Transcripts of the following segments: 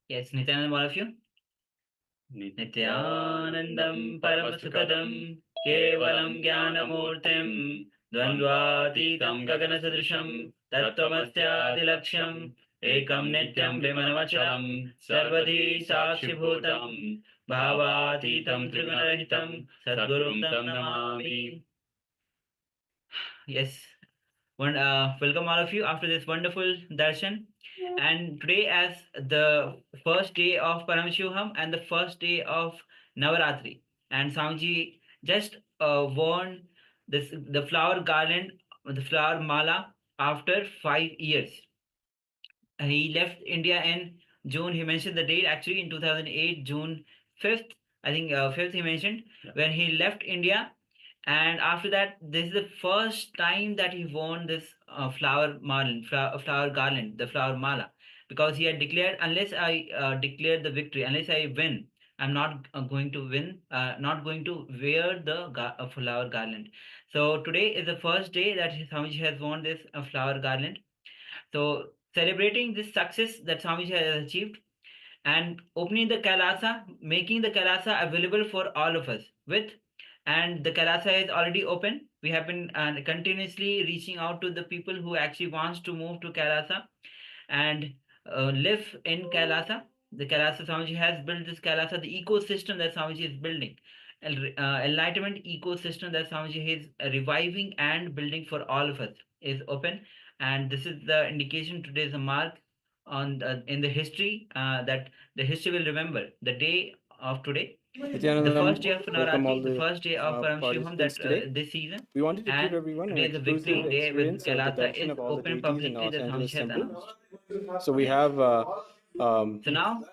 Yes, Nityananda, all of you. Nityanandam Paramasukadam Kevalam Jnanamurtim Dvandvatitam Gaganasadrisham Tattvamasyatilaksham Ekam Nityam Vimanavachalam Sarvadhi Sakshibhutam Bhavatitam Trigunarahitam Sadgurum Tam Namami. Yes, welcome all of you after this wonderful darshan. And today, as the first day of Paramashivoham and the first day of Navaratri, and Swamiji just worn the flower garland, the flower mala after 5 years. He left India in June. He mentioned the date actually in 2008, June 5th. I think 5th he mentioned when he left India. And after that, this is the first time that he worn this flower garland, the flower mala, because he had declared, unless I declare the victory, unless I win, I'm not going to win, not going to wear the flower garland. So today is the first day that Swamiji has worn this flower garland. So celebrating this success that Swamiji has achieved and opening the Kailasa, making the Kailasa available for all of us with, and the Kailasa is already open. We have been continuously reaching out to the people who actually wants to move to Kailasa and live in Kailasa. The Kailasa Swamiji has built this Kailasa, the ecosystem that Swamiji is building, enlightenment ecosystem that Swamiji is reviving and building for all of us is open, and this is the indication. Today is a mark on in the history that the history will remember the day of today, the first day of Welcome all Navaratri, the the first day of Paramashivoham participants that today. this season, We wanted to give and everyone an today is a victory exclusive day with experience of the Kailasa darshan is of all the open deities in publicly. Los The Angeles Swamiji has temple. announced. So we have So now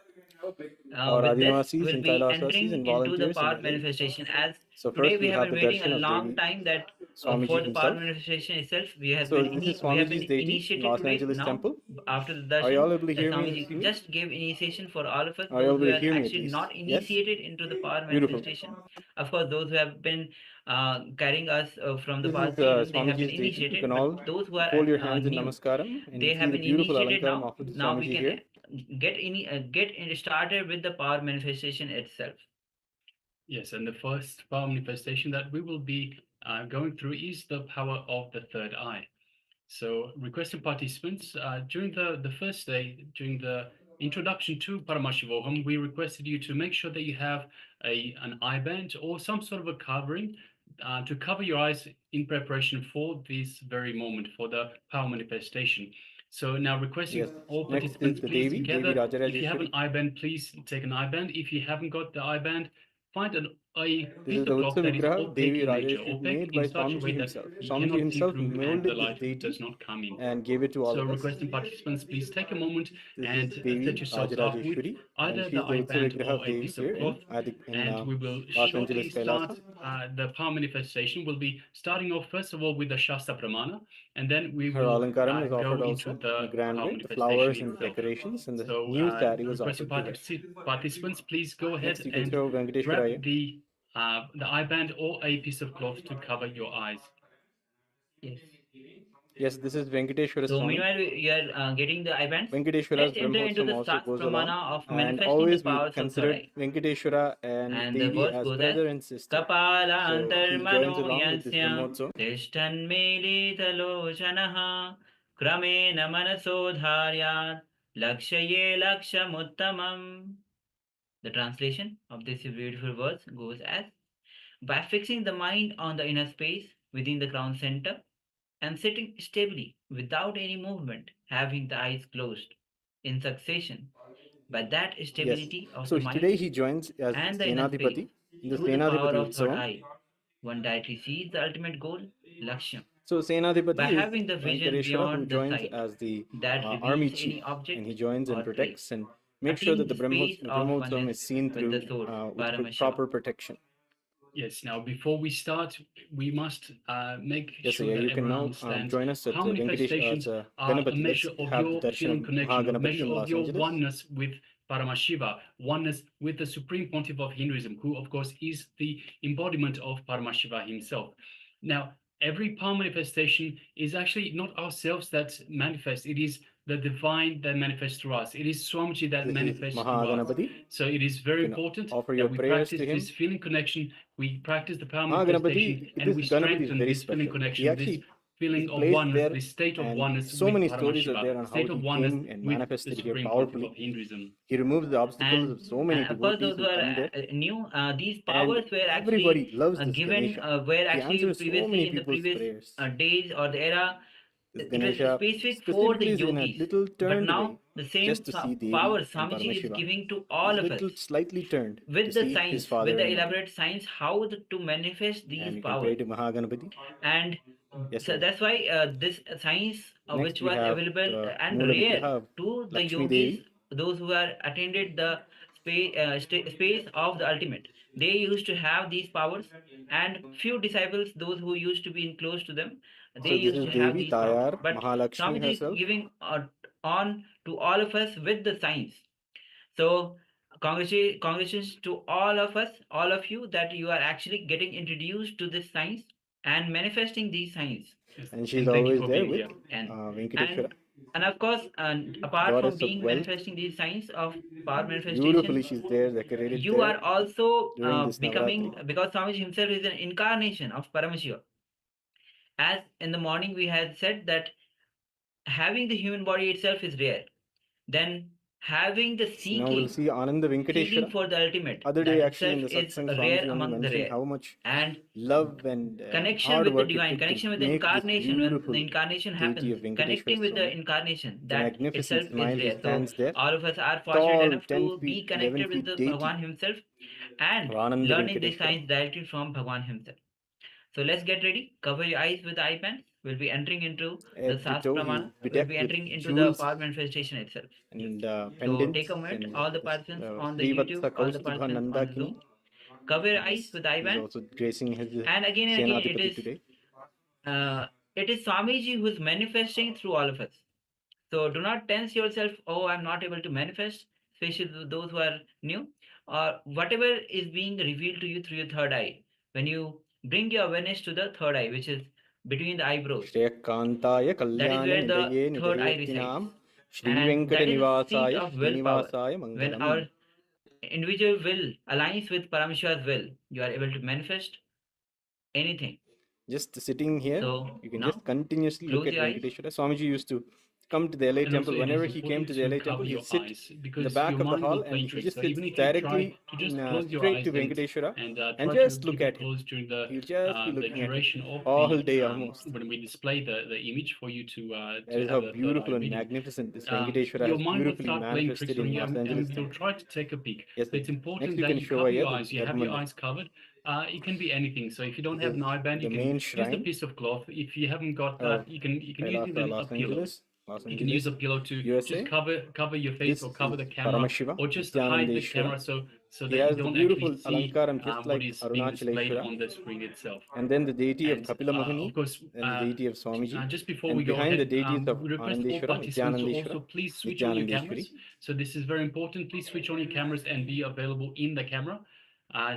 our with this, Adinavasis we'll and be Kailasvasis entering and into the volunteers in power LA. manifestation. As So today first we we'll have have been the waiting a darshan of long Devi time that for Swamiji the power himself. manifestation itself, we have So been this is we have Swamiji's been deity in initiated Los today. Angeles Now temple. after the Are you darshan, all able to the hear me and see Swamiji me? just gave initiation for all of us, Are you those able who to are hear me at actually least? not Yes? initiated into the power Beautiful. manifestation. Of course, those who have been carrying us from the This is past season, they have been Swamiji's deity. You initiated. can But all those who are fold your hands in new, namaskaram and they see have the been beautiful initiated alankaram now. offered to Now we Swamiji can here. started with the power manifestation itself. Yes, and the first power manifestation that we will be going through is the power of the third eye. So requesting participants, during the first day, during the introduction to Paramashivoham, we requested you to make sure that you have an eye band or some sort of a covering to cover your eyes in preparation for this very moment, for the power manifestation. So now requesting Yes. all Next is participants, the please Devi, Devi together, if you have an Rajarajeshwari. eye band, please take an eye band. If you haven't got the eye band, find a This piece is the of cloth Utsav that is Vigraha, opaque Devi in nature, Rajareshwari, opaque made in by such a Swamiji way that himself. you Swamiji cannot see himself through and the molded this light deity does not come in. and gave it to all So of us. requesting participants, please take a moment This is and set Devi yourselves up with Rajarajeshwari, and either she the is the eye Utsav band Vigraha or of a Devi piece of here cloth, in and we will Los shortly Angeles start Kailasa. the power manifestation. We'll be starting off first of all with the Shasta Pramana, and then we Her will alankaram is go offered into also in a the grand power way. The manifestation flowers and the itself. decorations and the So new sari was requesting offered to her. participants, please go Next ahead you can and throw grab Venkateshwaraya. the eye band or a piece of cloth to cover your eyes. Yes. Yes, this is Venkateshwara So Swami. meanwhile, you are getting the IBANs. Venkateshwara's Let's enter into Brahmotsavam the also Sas goes along. Pramana of And manifesting the always we powers of third considered eye. Venkateshwara and And the Devi verse as goes as brother and sister. Kapala So he joins antarmano along with this yansya Brahmotsavam. tishtan melita lochanaha kramena manasodharyat lakshaye lakshamuttamam. The translation of this beautiful verse goes as by fixing the mind on the inner space within the crown center and sitting stably without any movement, having the eyes closed in succession. By that Yes. stability of So the today mind he joins as and the inner space Senadipati in the through the power Senadipati of third Utsavam. eye, one directly sees the ultimate goal, Lakshya, So by Senadipati is having the vision Venkateshwara who beyond the joins sight as the that army reveals any chief, and object he joins and or place, protects and makes sure attaining that the space the of Brahmotsavam oneness is seen with the through source, with Paramashiva. proper protection. Yes, now before we start, we must make Yes, so sure yeah, that you can everyone now understands join us at how Venkatesh manifestations are a Ganapati. Let's measure of have the your darshan of feeling connection, a Mahaganapati measure in of Los your Angeles. oneness with Paramashiva, oneness with the Supreme Pontiff of Hinduism, who of course is the embodiment of Paramashiva himself. Now, every power manifestation is actually not ourselves that manifest, it is the divine that manifests through us. It is Swamiji that This is manifests through us. Mahaganapati. So it is very You can important offer that your we prayers practice to him. this feeling connection, we practice the power manifestation, Mahaganapati, and this we Ganapati is strengthen very this feeling special. He connection, this actually feeling is of placed oneness, there, this state of and oneness so with many stories are Paramashiva, there on how state he of oneness came and with the manifested here Supreme Pontiff powerfully. of Hinduism. He removes the obstacles And of so many of course, devotees those who who are come there, new, these and powers were everybody actually loves this given, Ganesha. were He actually answers so previously many in the people's previous prayers. days or the era. This It was Ganesha specific for the specifically is in a yogis, little but turned way, now the same just to see power Devi and Swamiji is Paramashiva. giving to He's all of us little slightly turned to with the see his science, father with the and mother. elaborate science, how to manifest And these you can pray powers. to Mahaganapati. And Yes, so yes. that's why this science, Next which we was have available the and Moola rare Vigraha of to the Lakshmi yogis, Devi. those who are attended the space of the ultimate, they used to have these powers, and few disciples, those who used to be in close to them, they So this used is to have Devi these powers. Tayar But Mahalakshmi Swamiji is herself. giving on to all of us with the science. So congratulations to all of us, all of you, that you are actually getting introduced to this science and manifesting these science. Yes, And she's and thank you always for there being with here. And Venkateshwara, and of course, and apart from goddess of being wealth. manifesting these signs of power Beautifully, manifestation, she's there, decorated you there are also during this becoming, Navratri. because Swamiji himself is an incarnation of Paramashiva. As in the morning we had said that having the human body itself is rare. Then having the Now we'll see Ananda seeking Venkateshwara. for the ultimate, Other that day, actually, itself in the is satsang, rare Swamiji only among the mentioned rare. how much And love and connection hard with the work it divine, took to connection with the make this incarnation, when the beautiful incarnation deity happens, of Venkateshwara connecting with the Swami. incarnation, With a that magnificent itself is smile, he rare. So stands there, all of us are fortunate tall, enough 10 to feet, be 11 connected with feet the deity Bhagwan himself and of Ananda learning this Venkateshwara. science directly from Bhagwan himself. So let's get ready. Cover your eyes with the eye pants. We'll be entering into the Every toe, he's Sastramana. We'll bedecked be with entering into the jewels power manifestation itself. and So pendants take a moment, and all the this participants on the YouTube, Srivatsa all the Kaustubha participants on the Nandakini. Zoom. Cover your eyes Yes, with eye he's band. also gracing his And again, Senadipati today. uh, it is Swamiji who is manifesting through all of us. So do not tense yourself. Oh, I'm not able to manifest, especially those who are new, or whatever is being revealed to you through your third eye. When you bring your awareness to the third eye, which is between the eyebrows, Shreyakantaya that is Kalyana where the Nidaye third eye resides. Nidayattinam Shri And that is the seat Venkatanivasaya of willpower. Srinivasaya When Mangalam. our individual will aligns with Paramashiva's will, you are able to manifest anything. Just sitting here, So you can now just continuously look close at your eyes. Venkateshwara. Swamiji used to come to the LA And also, temple. it Whenever is he came important to the to LA cover temple, your he'd sit eyes in the because back your of the mind hall will play and he tricks. just So sits even if you try directly to just in, close your straight eyes to Venkateshwara and and try to just keep look it at him. closed during He'll just be the looking at him duration of all the day almost. when we display the image for you to That is have how the third eye beautiful and reading. magnificent this Venkateshwara Your has mind will beautifully start playing tricks manifested on in you, Los Angeles and you'll temple. try to take a peek. Yes, So it's next important we that can you show cover here your the eyes. You have your Dharmanda. eyes covered. It can be anything. So if you don't This have is an eye band, the you can main use a shrine piece of cloth. If you haven't got of that, you can use Kailasa, even a Los pillow. Angeles, Los You can use a Angeles, pillow to just USA. cover your face This or cover is the camera, Paramashiva, or just hide the Nityanandeshwara. camera so He that you has the don't beautiful actually see alankaram just what like is being displayed Arunachaleshwara. on the screen itself. And then the deity of And Kapila of Mohini, course, then the deity of Swamiji. just before we And go behind the ahead, deities of we request all Anandeshwara, participants to Nityanandeshwara, also please switch on your Nityanandeshwari. cameras. So this is very important. Please switch on your cameras and be available in the camera.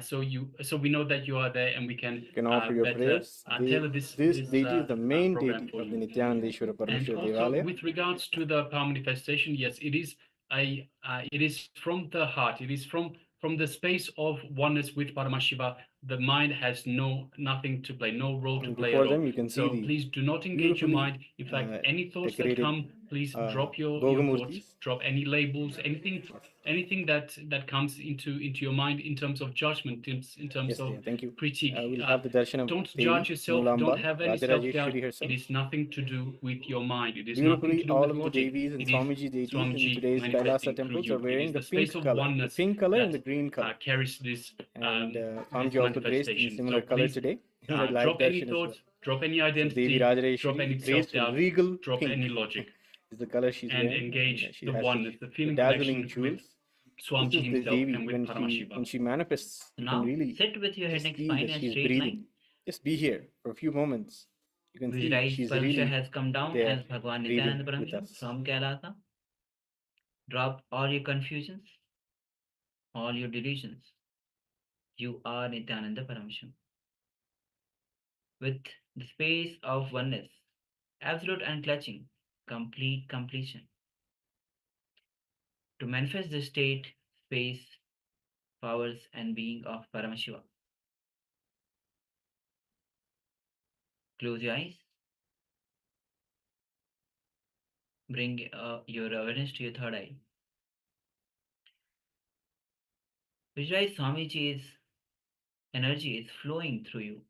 So we know that you are there and we can You can offer your better prayers. tailor this This deity is the main program deity for of you. the Nityanandeshwara And Parameshwara also, Devalaya. with regards to the power manifestation, yes, it is from the heart. It is from the space of oneness with Paramashiva. The mind has nothing to play, no role to And play before at all. them, you can see So the please do not engage your beautifully mind. In fact, any thoughts that decorated come, please drop your thoughts, Bhogamurtis. drop any labels, anything that comes into your mind in terms of judgment, in terms Yes, of yeah, thank you. critique. We'll have the darshan of Don't Devi, judge yourself. Don't Moolamba, have any self-doubt. Rajarajeshwari It herself. is nothing to do with your mind. It is nothing Beautifully, to do all with of the logic. Devis and It is Swamiji deities in Swamiji today's Kailasa manifesting through temples you. are It wearing is the the space pink of color. The oneness pink color and the that green color. carries this And this Swamiji also graced in manifestation. similar So color please today in the live drop any darshan as well. thoughts, drop any So Devi identity, drop Rajareshwari any graced in self-doubt, regal drop pink any logic, is the color she's and wearing, engage and she the has oneness, such the feeling dazzling connection with jewels. This Swamiji is the himself Devi and with Paramashiva. when she manifests. So You can now really sit with your head just next feel spine that in a she's straight breathing. line. Just be here for a few moments. You can see Visualize she's Paramashiva really has come down there, as Bhagwan breathing Nityananda with Paramashiva us. from Kailasa. Drop all your confusions, all your delusions. You are Nityananda Paramashiva. With the space of oneness, absolute unclutching, complete completion. to manifest the state, space, powers, and being of Paramashiva. Close your eyes. Bring your awareness to your third eye. Visualize Swamiji's energy is flowing through you.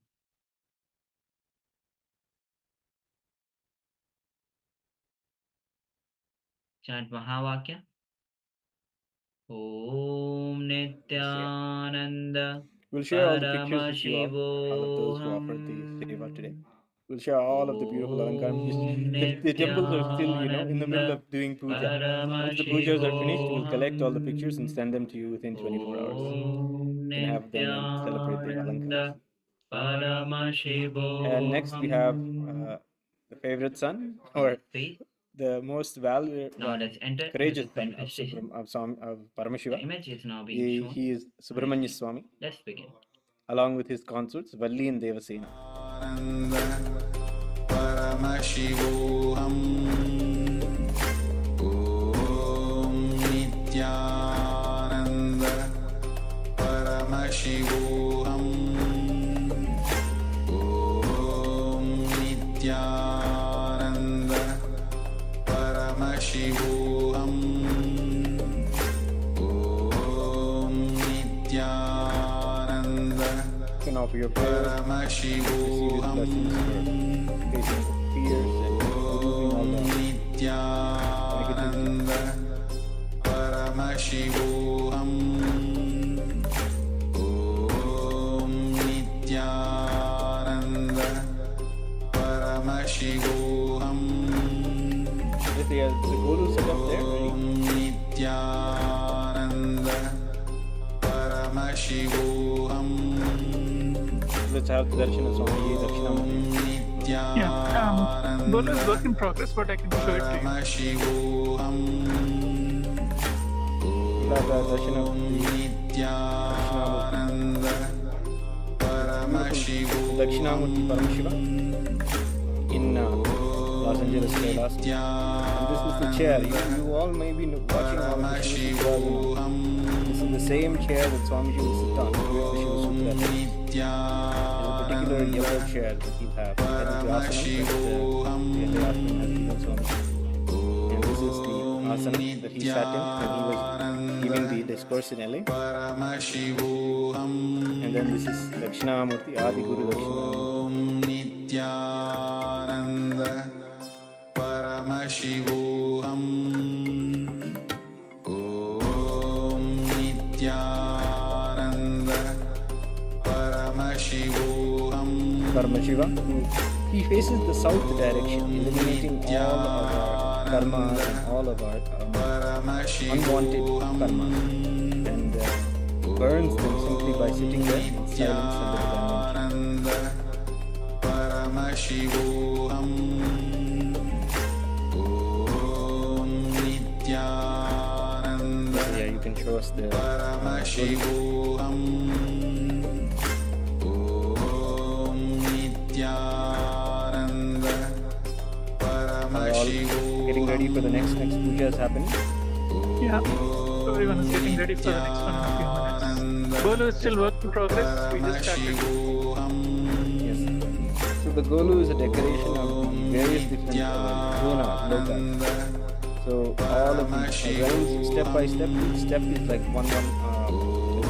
Chant Mahavakya. Om Nityananda We'll share all the pictures with you all of those who offered the seva today. We'll share all of the beautiful alankaram. The temples are still, in the middle of doing puja. Once the pujas are finished, we'll collect all the pictures and send them to you within 24 hours. You can have them and celebrate the alankarams. And next we have the favorite son, or the most courageous son of Paramashiva. Image is now being shown. He is Subramanya Swami. Let's begin. Along with his consorts, Valli and Devasena. Paramashivoham Om Nityananda Paramashivoham Om Nityananda Paramashivoham Om Nityananda You can offer your prayers, receive his blessings for facing fears and removing all the negativity. Paramashivoham Om Nityananda Paramashivoham Yes, he has the guru set up there, ready? Nityananda Paramashivoham. Let's have the darshan of Swamiji Dakshinamurti. Yeah, Golu is work in progress, but I can show it to you. We'll have the darshan of the Dakshinamurti Paramashiva in Los Angeles, Kailas. And this is the chair. You all may be watching all the Shiva Sutras. This is the same chair that Swamiji will sit on during the Shiva Sutra. There's a particular yellow chair that he'll have. That is the asana that the Antaratman has given Swamiji. And this is the asana that he sat in when he was giving the discourse in LA. And then this is Dakshinamurti, Adi Guru Dakshinamurti. Paramashivoham Om Nityananda Paramashivoham. Paramashiva, he faces the south direction, eliminating all of our karmas and all of our unwanted karmas, and burns them simply by sitting there in silence and the Paramashivoham Om Nityananda. Yeah, you can show us the Paramashivoham Om Nityananda Paramashivoham. getting ready for the next puja is happening. Yeah, so everyone is getting ready for the next one in a few minutes. Golu is still work in progress. We just started. Yes. So the golu is a decoration of the various different gunas, lokas. So all of these realms, step by step, each step is like one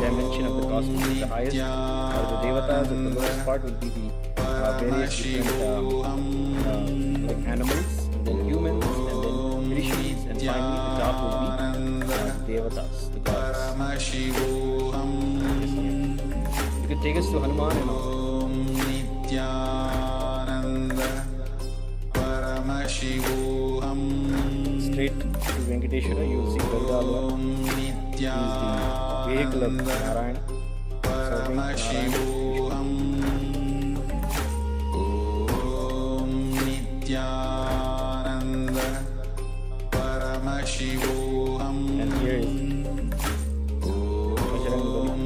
dimension of the cosmos. The highest are the devatas, and the lowest part will be the various different like animals, and then humans, and then rishis, and finally the top will be the devatas, the gods. You can take us to Hanuman and all. Straight to Venkateshwara, you will see Garuda. He is the vehicle of Narayana, serving Narayana. And here is Bajrang Bali,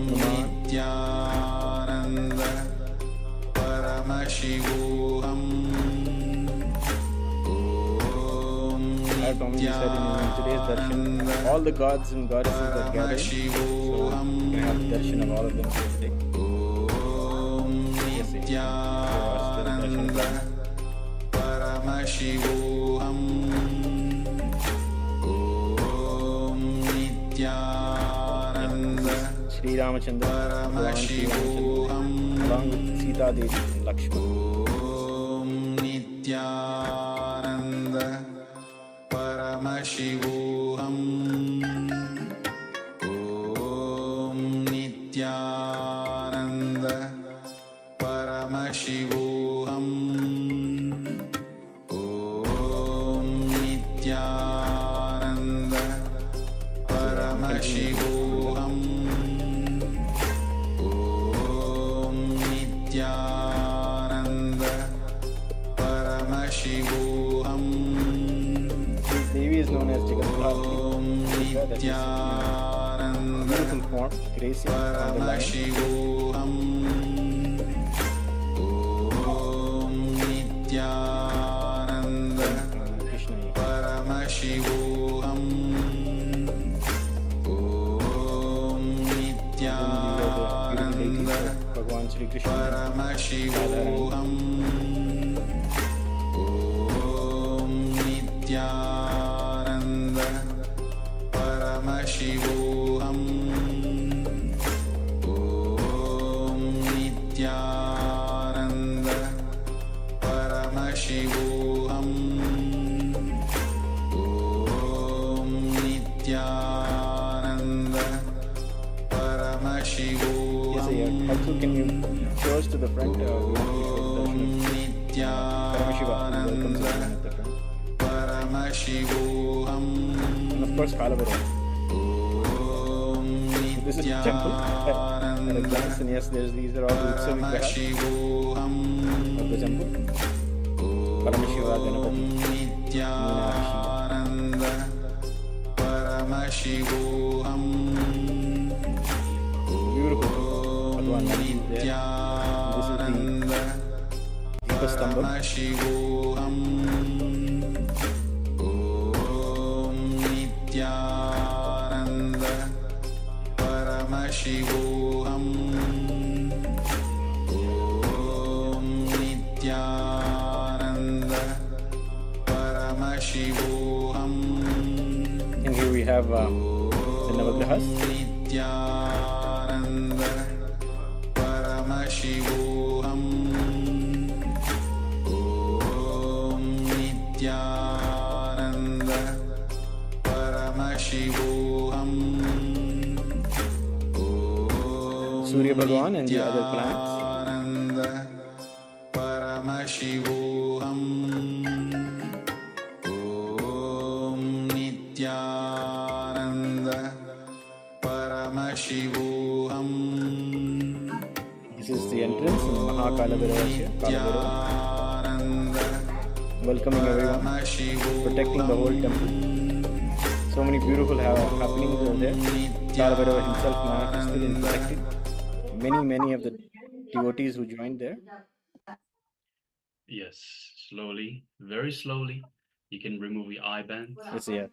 Hanuman. Mayor Comedy said in today's darshan, all the gods and goddesses are gathering, so you can have darshan of all of them today. Yes, Nityananda Paramashivoham Om Nityananda Sri Ramachandra, Paramashivoham along with Sita Devi and Lakshman. Om Nityananda Paramashivoham Om Nityananda Paramashivoham Om Nityananda Paramashivoham Om Nityananda Paramashivoham This Devi is known as Jagatdhari, Durga, that is in beautiful form, gracing on the lion. Paramashivoham Om Nityananda Krishna. Paramashivoham Om Nityananda Bhagwan Shri Krishna. Paramashivoham Om Nityananda Paramashivoham Om Nityananda Paramashivoham Om Nityananda Paramashivoham Yes, sir. Also, can you show us to the front? We want to show the darshan of Paramashiva. Welcomes everyone at the front. Paramashivoham And of course, Kalabhairava. This is the temple at a glance, and yes, these are all the Utsav Vigrahas Paramashivoham of the temple. Paramashiva, Ganapati, Nityananda Paramashivoham beautiful Bhagwan Nandi is there. This is the Deepastambha. Paramashivoham Om Nityananda Paramashivoham Om Nityananda Paramashivoham And here we have the Navagrahas. Nityananda Paramashivoham Om Nityananda Paramashivoham Surya Bhagwan and the other planets. Nityananda Paramashivoham Om Nityananda Paramashivoham This is the entrance in Mahakalavirava, Kalabhairava, Nityananda welcoming everyone, protecting the whole temple. So many beautiful happenings are there. Kalabhairava himself manifested and protected many of the devotees who joined there. Yes, slowly, very slowly, you can remove your eye bands Yes, yeah.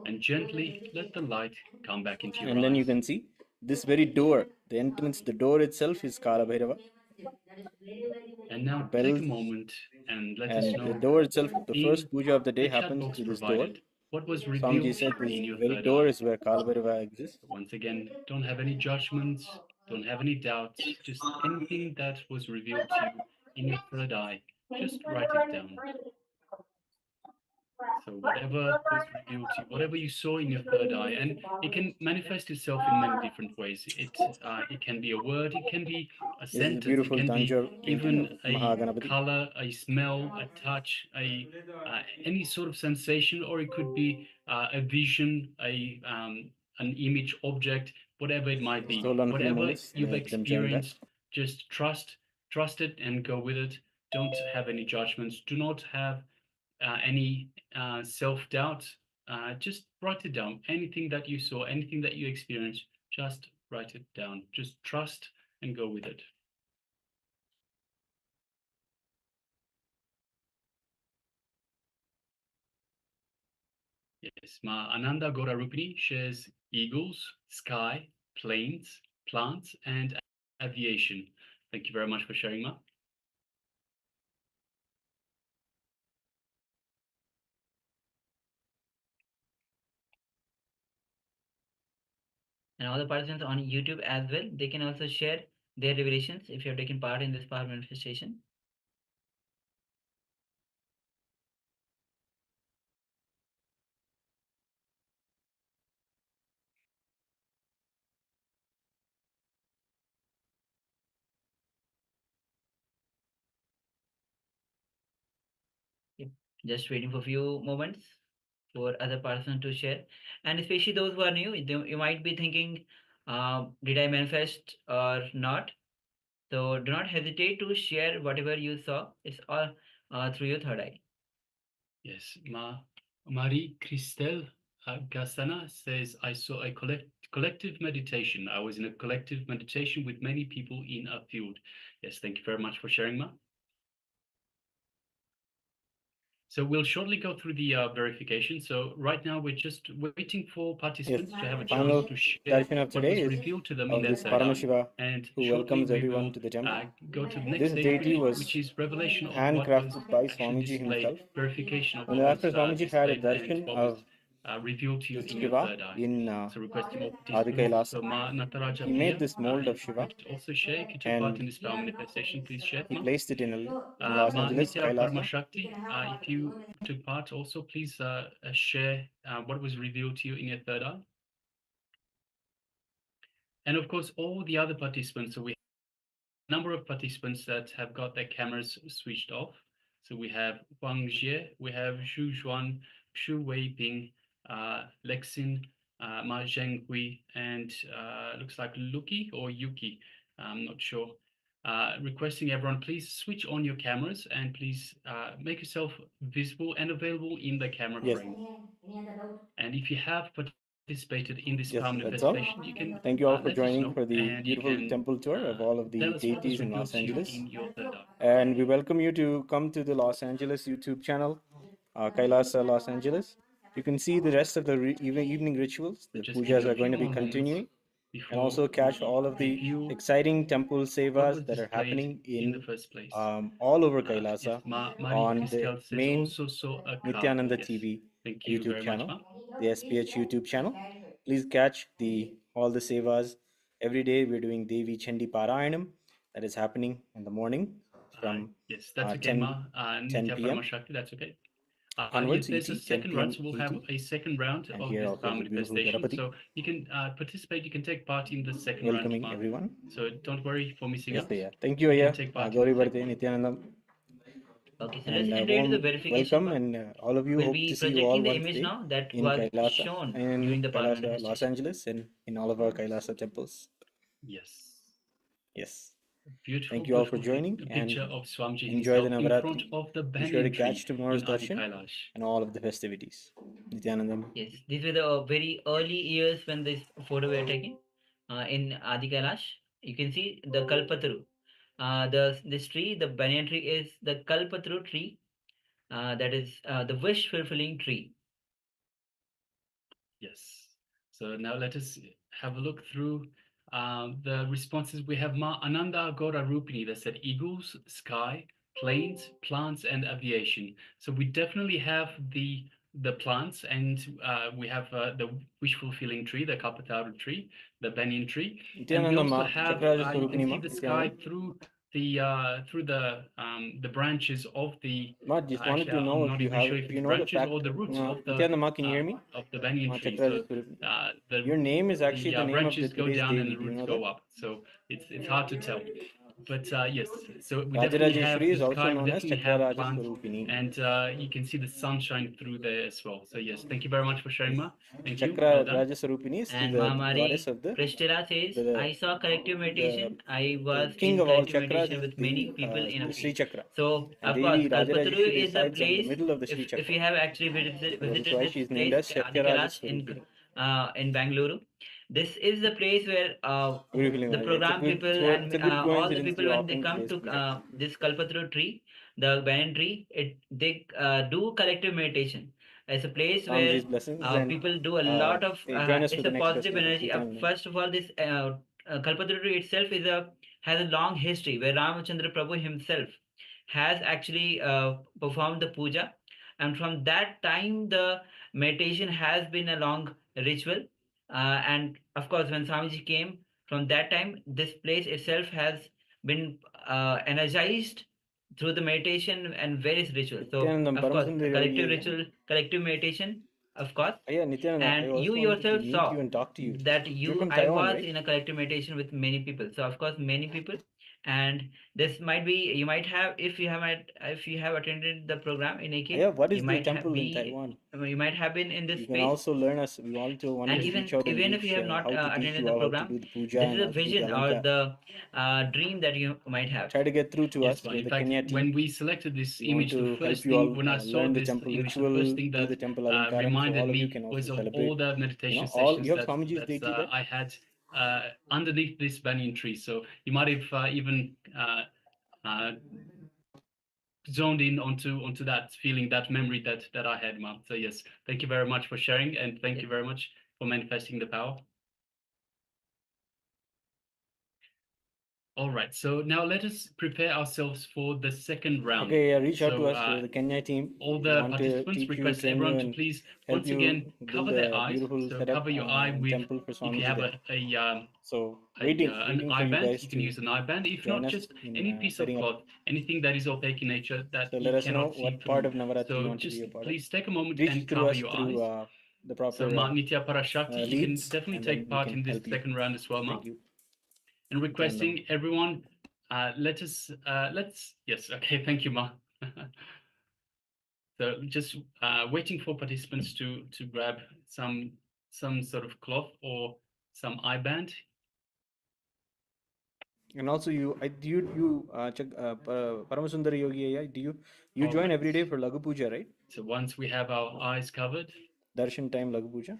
and gently let the light come back into your And eyes. then you can see this very door, the entrance, the door itself is Kalabhairava. And now bells, take a moment and let us And know the door itself, the in first puja of the day the chat happens box to this door. provided what was Swamiji revealed said to you this in your very third door eye. is where Kalabhairava exists. Once again, don't have any judgments, don't have any doubts, just anything that was revealed to you in your third eye, just write it down. So whatever was revealed to you, whatever you saw in your third eye, and it can manifest itself in many different ways. It can be a word, it can be a This is a sentence, it beautiful can be Tanjore painting even of a Mahaganapati. color, a smell, a touch, any sort of sensation, or it could be a vision, an image, object, whatever it might be. Stolen from Whatever Immerse, you've let them join that. experienced, just trust it and go with it. Don't have any judgments. Do not have any self-doubt. Just write it down. Anything that you saw, anything that you experienced, just write it down. Just trust and go with it. Yes, Ma Ananda Gora Rupini shares eagles, sky, planes, plants, and aviation. Thank you very much for sharing, Ma. And all the participants on YouTube as well, they can also share their revelations if you have taken part in this power manifestation. Yep. Just waiting for a few moments for other person to share, and especially those who are new, you might be thinking, did I manifest or not? So do not hesitate to share whatever you saw. It's all through your third eye. Yes, Marie Christelle Gastana says, I saw a collective meditation. I was in a collective meditation with many people in a field. Yes, thank you very much for sharing, Ma. So we'll shortly go through the verification. So right now we're just waiting for participants to have a chance Final to share darshan of what today was is revealed to them in of their this third eye. Paramashiva And who shortly welcomes we everyone will to the temple. go to the next This stage, deity was which is revelation of what was handcrafted by actually Swamiji displayed, himself. verification of And what after was Swamiji had a displayed and darshan what was of revealed to you this in your Shiva third eye. in So requesting more Adi participants. Kailasa, So Ma Nataraja he made Priya, this mold of if Shiva you could also share, if you took part in and this power manifestation, please share it, he Ma. placed it in Los Ma Angeles, Nitya Kailasa. Parmashakti, if you took part also, please share what was revealed to you in your third eye. And of course, all the other participants. So we have a number of participants that have got their cameras switched off. So we have Huang Jie, we have Zhu Zhuan, Xu Weiping, Lexin, Ma Zhenghui, and looks like Luki or Yuki, I'm not sure. Requesting everyone, please switch on your cameras and please make yourself visible and available in the camera frame. And if you have participated in this power That's all. manifestation, you can Thank you all for let us joining know, for the and you beautiful can temple tour of all of the tell us what was deities in revealed Los to you Angeles. in your third eye. And we welcome you to come to the Los Angeles YouTube channel, Kailasa Los Angeles. You can see the rest of the evening rituals. So The just give pujas it a are few going to be more moments continuing, and before also catch we all of the review exciting temple what sevas was that are displayed happening in the in first place. all over Yes, Kailasa Marie on the Christelle says main also saw a cow. Nityananda Yes, TV thank you YouTube very much, channel, Ma. the SPH YouTube channel. Please catch all the sevas. Every day we're doing Devi Chandi Parayanam that is happening in the morning from Yes, that's okay, 10 Ma. 10 Nitya p.m. Paramashakti, that's okay. onwards There's ET, a 10 second round, p.m. so we'll ET. have a second round And of here this also power is a beautiful manifestation. Ganapati So you can participate, you can take part in the second round, welcoming Ma. everyone. So don't worry for missing Yes, out. Ayya. Thank you, You can Ayya. take part in Gauri the second Bharte, round. Nityanandam. Okay, so let's And enter into the warm verification welcome, part. and all of you We'll hope be to see you projecting all the one image day now that in was Kailasa, shown in during the power Kailasa, Los manifestation. Angeles, and in all of our Kailasa temples. Yes. Yes. Beautiful, Thank you all for beautiful joining picture and of Swamiji enjoy the himself in front Navaratri. of the Be sure to banyan tree catch tomorrow's in Adi darshan Kailash. and all of the festivities. Nityanandam. Yes, these were the very early years when this photo were taken in Adi Kailash. You can see the Kalpataru. This tree, the banyan tree, is the Kalpataru tree. That is the wish fulfilling tree. Yes. So now let us have a look through the responses. We have Ma Ananda Agora Rupini that said eagles, sky, planes, plants, and aviation. So we definitely have the plants, and we have the wish fulfilling tree, the Kalpataru tree, the banyan tree, and we Nityanandam also ma, have Chakraja you can Swarupini see ma, the sky Nityanandam. through the branches of the Ma, just wanted actually to I'm know if not you even have, sure if do you it's know the branches fact? or the roots Nityanandam ma, can you hear me? of the banyan Ma, tree. Chakraja So Swarupini. the Your name is actually the name of the branches go today's down and Devi. the Do you roots know go that? up. So it's hard to tell. But yes, so we definitely Rajarajeshwari have the is also sky, we known as definitely Chakra have Raja plants, Swarupini. and you can see the sunshine through there as well. So yes, thank you very much for sharing, Yes. Ma. Thank you. Chakra Well done. Raja Swarupini is And the Mahamari goddess of Pristila says, I saw collective meditation. I the was king in of all collective chakras meditation is with many Devi, people in a the Sri field. Chakra. So, And of course, Devi Kalpataru Rajarajeshwari is the resides on the place, middle of the Sri if Chakra. you have actually So that is visited why this she is named place, as Adi Shatyaraja Kailash Swarupini. in Bangalore. This is the place where Beautifully the married. program people It's and a good all the coincidence people you're when they offering come today's to puja. this Kalpataru tree, the banyan tree, they do collective meditation. It's a place where Swamiji's blessings, and people do a lot of. join us for It's the a next positive festival. energy. Eternal Name. First of all, this Kalpataru itself has a long history where Ramachandra Prabhu himself has actually performed the puja, and from that time the meditation has been a long ritual. And of course, when Swamiji came, from that time this place itself has been energized through the meditation and various rituals. So Nityanandam, of course, Paramasundari collective Yogi, ritual, collective meditation, of course. yeah, Nityananda, I And also you wanted to yourself meet saw you and talk to you. that You're from I Taiwan, was right? in a collective meditation with many people. So of course, many people, and this might be, you might have, if you have attended the program in AK, Yeah, what is you the might temple in Taiwan? you might have been in this You can space. also learn us. We wanted And to even reach out and if teach you have not how to teach attended you the how to program, do the puja this and is a how to do the vision or alanka. the dream that you might have. Try to get through to Yes, us well, with in the fact, Kenya team. when we selected this We want image, the to help first you all thing when I saw learn the this temple image, the ritual, first thing do the that temple alankaram. So reminded all of you me can also was of celebrate. all the meditation all sessions you have Swamiji's that deity there. I had underneath this banyan tree. So you might have even zoned in onto that feeling, that memory that I had, Mom. So yes, thank you very much for sharing, and thank you very much for manifesting the power. All right, so now let us prepare ourselves for the second round. Okay, yeah, reach out to So, us, the Kenya team. all We the want to participants teach you, request train everyone you, to and please help once you again build cover their a eyes. beautiful So setup cover your eye and with, temple for if you Swamiji have there. So an waiting eye for you band, guys you can to use an eye band. If join not, us just in any piece of setting up. cloth, anything that is opaque in nature that So you let us know cannot see what part through. of Navaratri you So want to just be a part of. please take a moment Reach and through cover us your through eyes. the So proper Ma Nitya Parashakti, you can leads, definitely and then take we part can in this help you. second round as well, Ma. Thank you. And requesting everyone, let's yes, okay, thank you, Ma. So just waiting for participants to grab some sort of cloth or some eye band. And also you check Paramasundari Yogi, do you All join right. every day for Lagu Puja, right? So once we have our eyes covered, Darshan time Lagu Puja.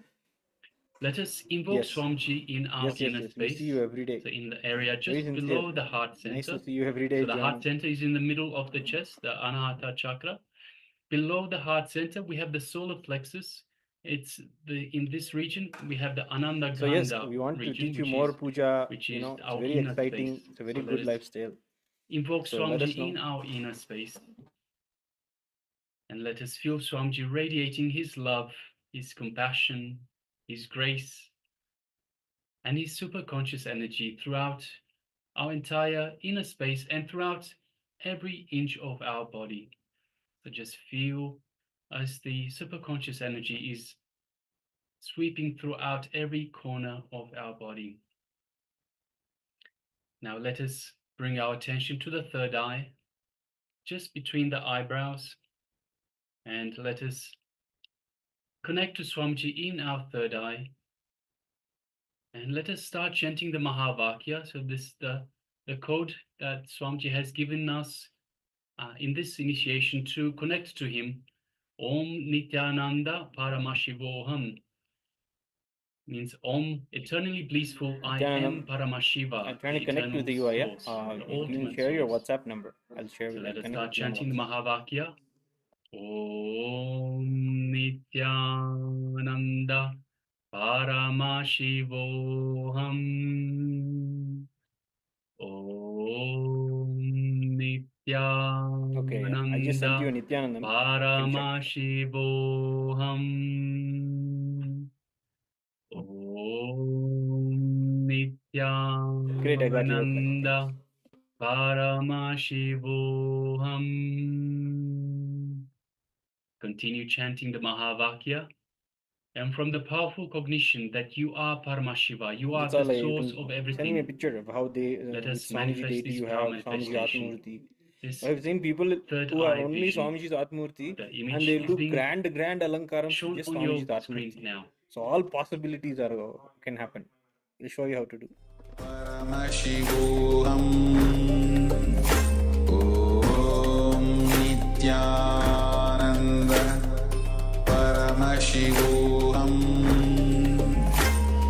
let us invoke Yes. Swamiji in our inner We space. see you every day. So in the area Very just sincere. below the heart center. Nice to see you every day. So the heart center is in the middle of the chest, the Anahata chakra. Below the heart center, we have the solar plexus. It's in this region we have the Ananda Ganda. So yes, we want to teach you more puja. Which You is know, it's our very inner exciting. space. It's a very So good let us lifestyle. Invoke So let us Swamiji know. in our inner space. And let us feel Swamiji radiating his love, his compassion, his grace, and his super conscious energy throughout our entire inner space and throughout every inch of our body. So just feel as the super conscious energy is sweeping throughout every corner of our body. Now let us bring our attention to the third eye, just between the eyebrows, and let us connect to Swamiji in our third eye. And let us start chanting the Mahavakya. So this the code that Swamiji has given us in this initiation to connect to him. Om Nityananda Paramashivoham means Om, eternally blissful, I am Paramashiva. I'm trying to connect with you, yeah. You can share your WhatsApp number. I'll share with you. Let us start chanting the Mahavakya. Om Nityananda Paramashivoham. Om Nityananda. Okay, I just sent you a Nityanandam. Paramashivoham. Om Nityananda. Great, I got you. Paramashivoham. Continue chanting the Mahavakya. And from the powerful cognition that you are Paramashiva, you are the source of everything. Send me a picture of how they Let us Swamiji manifest deity this you power have, Swamiji manifestation. Atmurti. I've seen people who are only Swamiji's Atmurti and they'll do grand alankaram shown just on Swamiji's your screen Atmurti. now. So all possibilities can happen. I'll show you how to do. Paramashivoham Om Nityananda Paramashivoham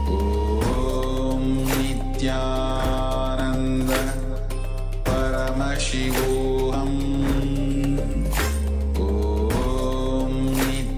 Om Nityananda Paramashivoham Om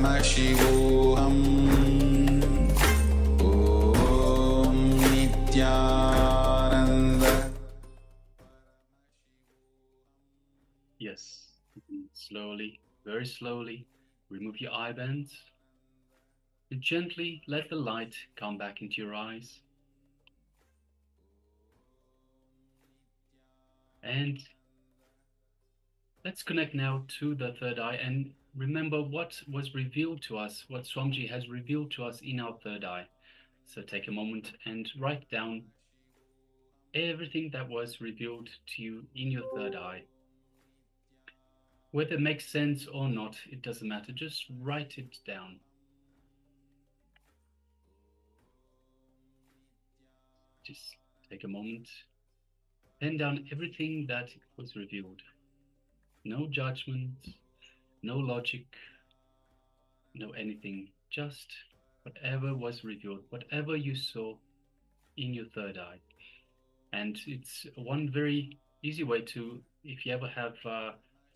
Paramashivoham Om Nityananda. Yes. Slowly, very slowly, remove your eye bands and gently let the light come back into your eyes. And let's connect now to the third eye and remember what was revealed to us, what Swamiji has revealed to us in our third eye. So take a moment and write down everything that was revealed to you in your third eye. Whether it makes sense or not, it doesn't matter. Just write it down. Just take a moment, pen down everything that was revealed. No judgment, no logic, no anything. Just whatever was revealed, whatever you saw in your third eye. And it's one very easy way to, if you ever have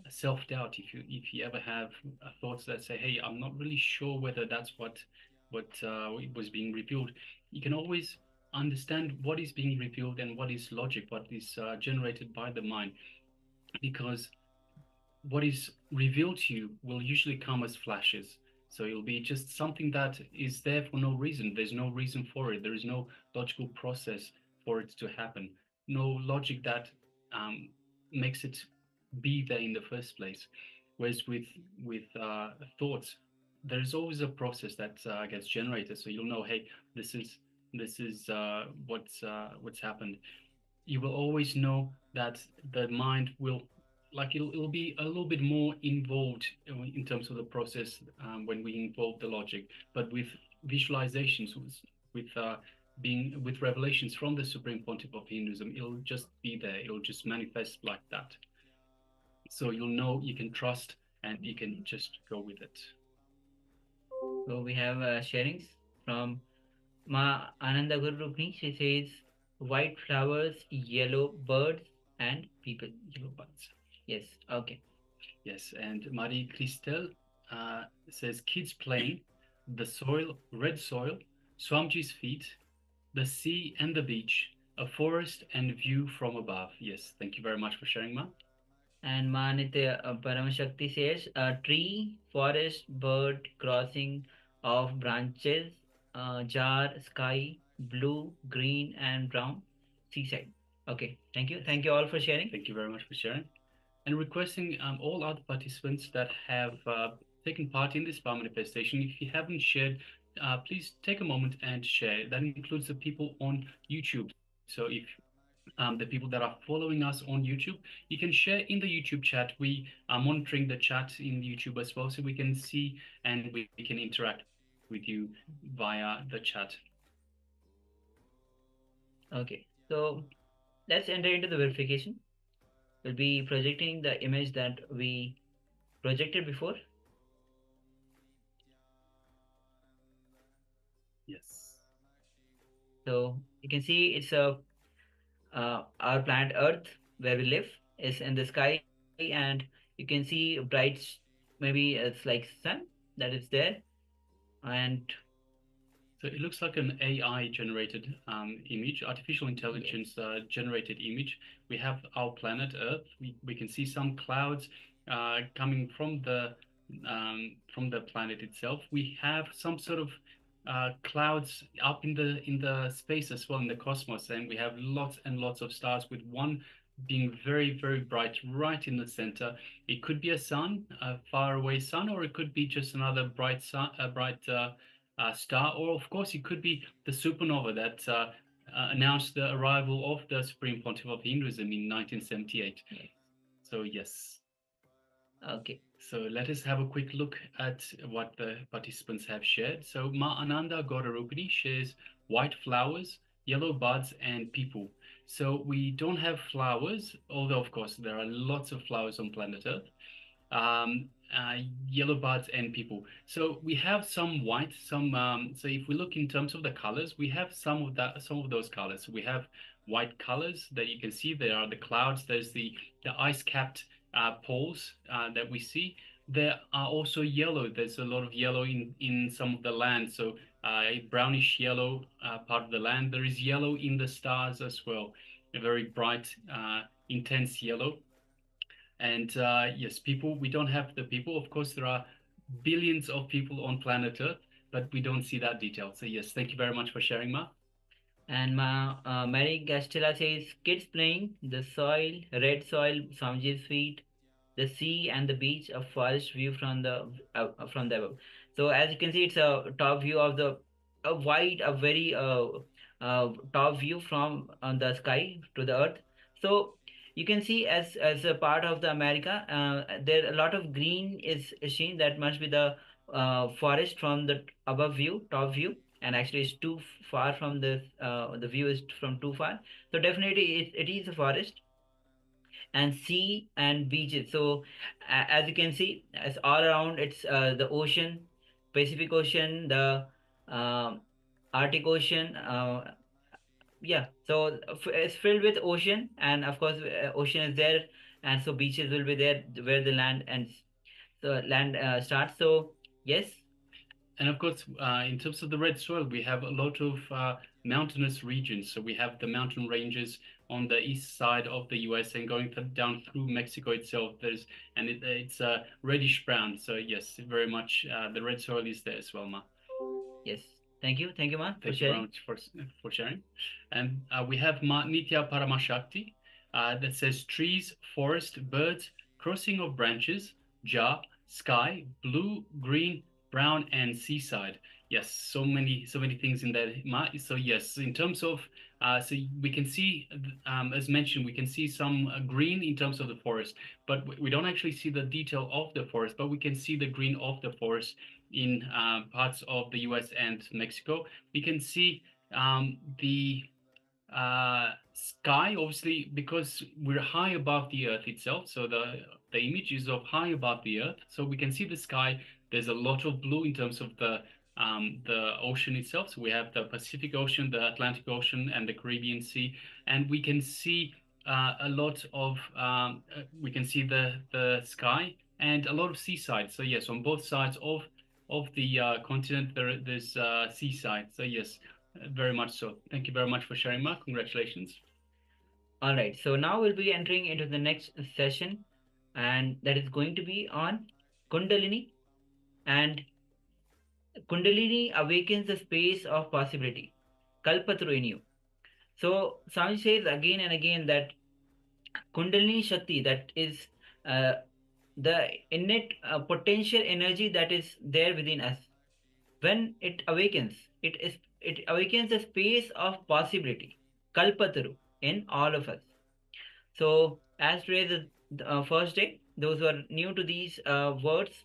self-doubt, if you ever have thoughts that say, hey, I'm not really sure whether that's what was being revealed, you can always understand what is being revealed and what is logic, what is generated by the mind, because what is revealed to you will usually come as flashes. So it'll be just something that is there for no reason. There's no reason for it. There is no logical process for it to happen. No logic that makes it be there in the first place. Whereas with thoughts, there's always a process that gets generated. So you'll know, hey, this is what's happened. You will always know that the mind will, like, it'll be a little bit more involved in terms of the process when we involve the logic. But with visualizations, with revelations from the Supreme Pontiff of Hinduism, it'll just be there. It'll just manifest like that. So you'll know, you can trust, and you can just go with it. So we have sharings from Ma Ananda Guru Rukni. She says, white flowers, yellow birds, and people. Yellow buds. Yes, okay. Yes, and Marie Christelle says, kids playing, the soil, red soil, Swamiji's feet, the sea and the beach, a forest and view from above. Yes, thank you very much for sharing, Ma. And Ma Nitya Paramashakti says, a tree, forest, bird, crossing of branches, jar, sky, blue, green, and brown, seaside. Okay, thank you. Thank you all for sharing. Thank you very much for sharing. And requesting all other participants that have taken part in this power manifestation, if you haven't shared, please take a moment and share. That includes the people on YouTube. So if the people that are following us on YouTube, you can share in the YouTube chat. We are monitoring the chat in YouTube as well, so we can see and we can interact with you via the chat. Okay, so let's enter into the verification. We'll be projecting the image that we projected before. Yes. So you can see it's our planet Earth, where we live, is in the sky, and you can see bright, maybe it's like sun that is there, and so it looks like an AI generated image, artificial intelligence generated image. We have our planet Earth. We can see some clouds coming from the planet itself. We have some sort of clouds up in the space as well, in the cosmos, and we have lots and lots of stars, with one being very, very bright right in the center. It could be a sun, a far away sun, or it could be just another bright sun, star, or of course it could be the supernova that announced the arrival of the Supreme Pontiff of Hinduism in 1978. yes. So yes. Okay. So let us have a quick look at what the participants have shared. So Ma Ananda Gaurarupini shares white flowers, yellow buds, and people. So we don't have flowers, although of course there are lots of flowers on planet Earth. Yellow buds and people. So we have some white, some. So if we look in terms of the colors, we have some of those colors. We have white colors that you can see. There are the clouds. There's the ice-capped poles that we see. there are also yellow. There's a lot of yellow in some of the land. So a brownish yellow part of the land. There is yellow in the stars as well. A very bright, intense yellow. And yes, people, we don't have the people. Of course, there are billions of people on planet Earth, but we don't see that detail. So yes, thank you very much for sharing, Ma. And Mary Gastella says, kids playing, the soil, red soil, Samji's feet, the sea and the beach, a forest view from the above. So as you can see, it's a top view of the a wide, a very top view from on the sky to the earth. So you can see as a part of the America, there a lot of green is seen. That must be the forest from the above view, top view, and actually it's too far from the view is from too far. So definitely it is a forest and sea and beaches. So as you can see, as all around, it's the ocean, Pacific Ocean, the um Arctic Ocean. Yeah, so it's filled with ocean, and of course, ocean is there, and so beaches will be there where the land ends. So land starts. So yes, And of course, in terms of the red soil, we have a lot of mountainous regions. So we have the mountain ranges on the east side of the US and going down through Mexico itself. It's reddish brown. So yes, very much the red soil is there as well, Ma. yes. Thank you, man, for Thank you very sharing. much for sharing. And we have Ma Nitya Paramashakti that says trees, forest, birds, crossing of branches, jar, sky, blue, green, brown, and seaside. Yes, so many things in there, Ma. So yes, in terms of so we can see, as mentioned, we can see some green in terms of the forest, but we don't actually see the detail of the forest, but we can see the green of the forest in parts of the US and Mexico. We can see the sky, obviously, because we're high above the earth itself. So the image is of high above the earth. So we can see the sky. There's a lot of blue in terms of the ocean itself. So we have the Pacific Ocean, the Atlantic Ocean, and the Caribbean Sea, and we can see a lot of we can see the sky and a lot of seaside. So yes, on both sides of the continent there's seaside. So yes, very much so. Thank you very much for sharing, Mark. Congratulations. All right. So now we'll be entering into the next session, and that is going to be on Kundalini. And Kundalini awakens the space of possibility. Kalpatru in you. So Swami says again and again that Kundalini Shakti, that is uh, the innate potential energy that is there within us. When it awakens, it awakens the space of possibility. Kalpatru in all of us. So as today is the first day, those who are new to these words,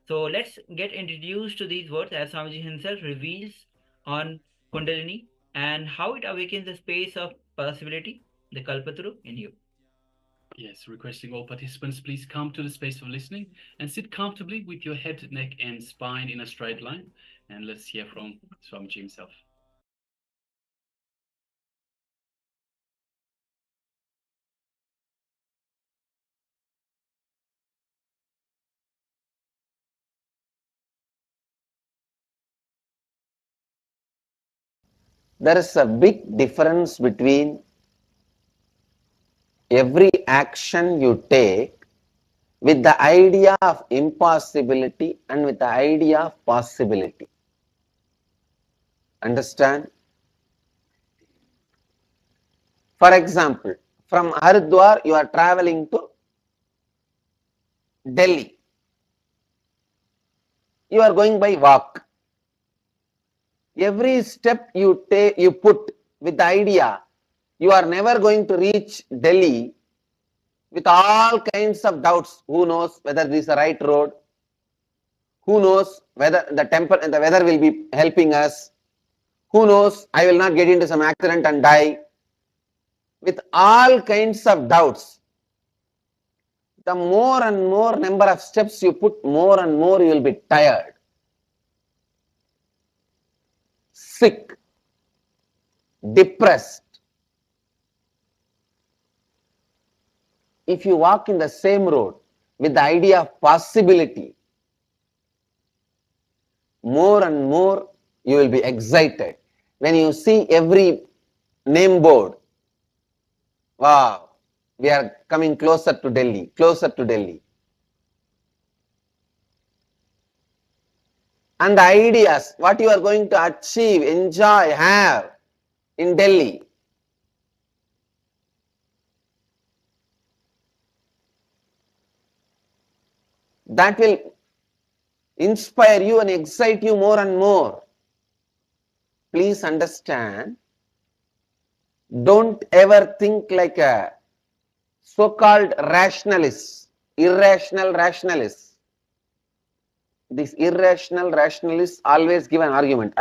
so let's get introduced to these words as Swamiji himself reveals on Kundalini and how it awakens the space of possibility, the Kalpatru in you. Yes, requesting all participants, please come to the space of listening and sit comfortably with your head, neck, and spine in a straight line. And let's hear from Swamiji himself. There is a big difference between every action you take with the idea of impossibility and with the idea of possibility. Understand? For example, from Haridwar you are traveling to Delhi. You are going by walk. Every step you take, you put with the idea you are never going to reach Delhi, with all kinds of doubts. Who knows whether this is the right road? Who knows whether the temple and the weather will be helping us? Who knows, I will not get into some accident and die. With all kinds of doubts, the more and more number of steps you put, more and more you will be tired, sick, depressed. If you walk in the same road with the idea of possibility, more and more you will be excited. When you see every name board, wow, we are coming closer to Delhi, closer to Delhi. And the ideas, what you are going to achieve, enjoy, have in Delhi. That will inspire you and excite you more and more. Please understand, don't ever think like a so-called rationalist, irrational rationalist. These irrational rationalists always give an argument.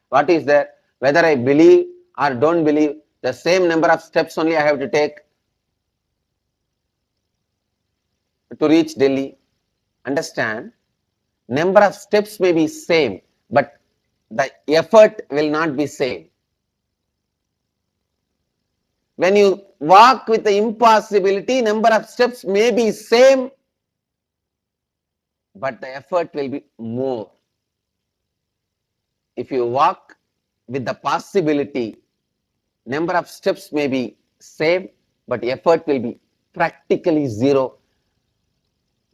What is there? Whether I believe or don't believe, the same number of steps only I have to take to reach Delhi. Understand, number of steps may be same, but the effort will not be same. When you walk with the impossibility, number of steps may be same, but the effort will be more. If you walk with the possibility, number of steps may be same, but effort will be practically zero.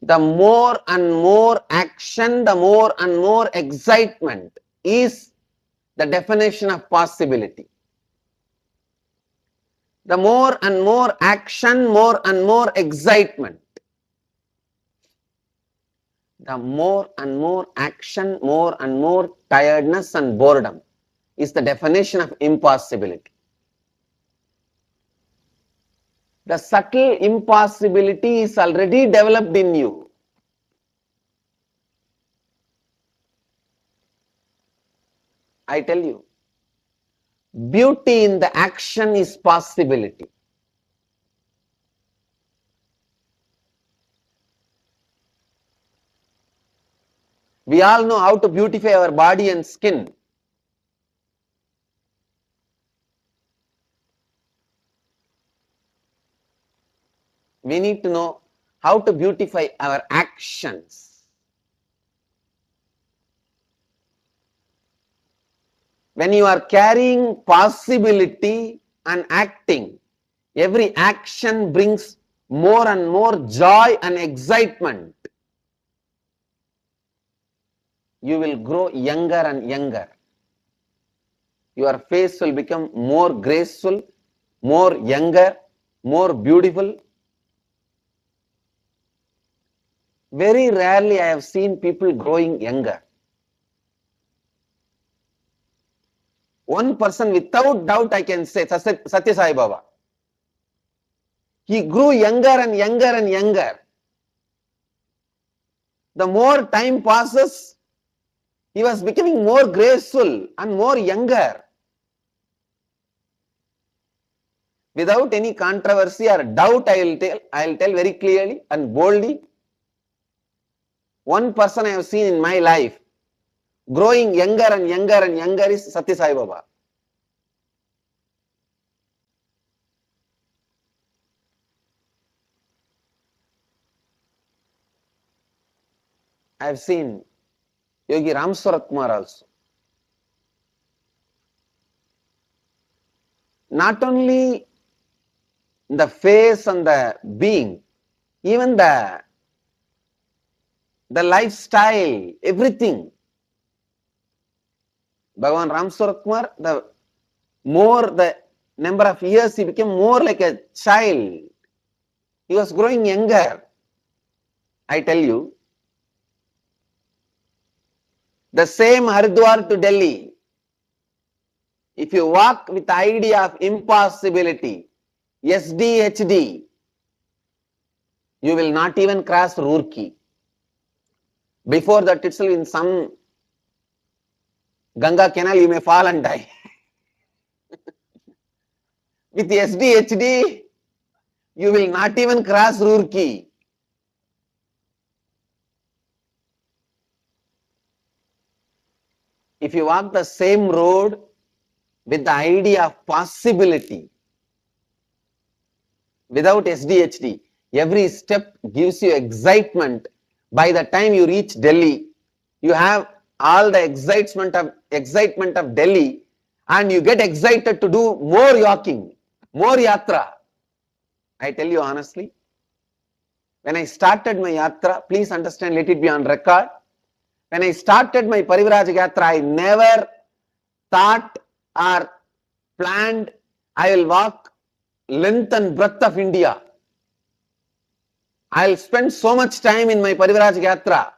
The more and more action, the more and more excitement is the definition of possibility. The more and more action, more and more excitement. The more and more action, more and more tiredness and boredom is the definition of impossibility. The subtle impossibility is already developed in you. I tell you, beauty in the action is possibility. We all know how to beautify our body and skin. We need to know how to beautify our actions. When you are carrying possibility and acting, every action brings more and more joy and excitement. You will grow younger and younger. Your face will become more graceful, more younger, more beautiful. Very rarely I have seen people growing younger. One person without doubt I can say, Satya Sai Baba. He grew younger and younger and younger. The more time passes, he was becoming more graceful and more younger. Without any controversy or doubt, I will tell very clearly and boldly. One person I have seen in my life growing younger and younger and younger is Satya Sai Baba. I have seen Yogi Ram Sarat Kumar also. Not only the face and the being, even the lifestyle, everything. Bhagavan Ram Sarat Kumar, the more the number of years, he became more like a child. He was growing younger. I tell you, the same Haridwar to Delhi, if you walk with the idea of impossibility, SDHD, you will not even cross Roorkee. Before that itself, in some Ganga canal, you may fall and die. With SDHD, you will not even cross Roorkee. If you walk the same road with the idea of possibility, without SDHD, Every step gives you excitement. By the time you reach Delhi, you have all the excitement of Delhi, and you get excited to do more walking, more yatra. I tell you honestly, when I started my yatra, please understand, let it be on record. When I started my Parivraj Yatra, I never thought or planned I will walk length and breadth of India. I'll spend so much time in my Parivraj Yatra.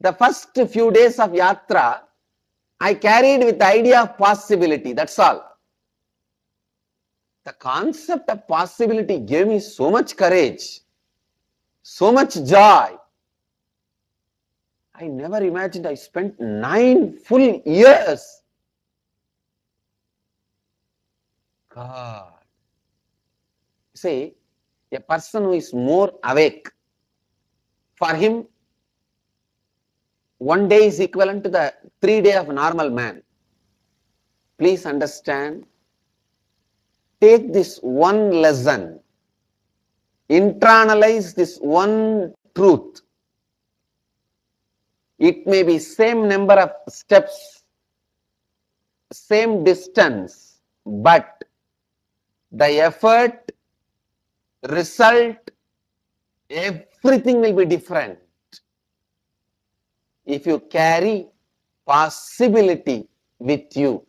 The first few days of Yatra, I carried with the idea of possibility, that's all. The concept of possibility gave me so much courage, so much joy. I never imagined I spent 9 full years. God. Say, a person who is more awake, for him, 1 day is equivalent to the 3 days of a normal man. Please understand, take this one lesson, internalize this one truth. It may be same number of steps, same distance, but the effort, result, everything will be different. If you carry possibility with you,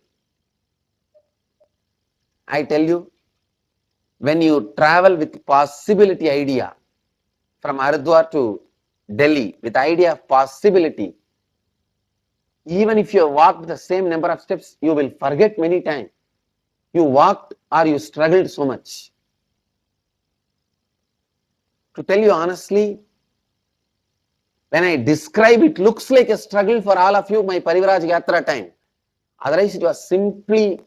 I tell you, when you travel with possibility idea from Haridwar to Delhi with idea of possibility, even if you walked the same number of steps, you will forget many times. You walked or you struggled so much. To tell you honestly, when I describe it, looks like a struggle for all of you, my Parivraj Yatra time. Otherwise, it was simply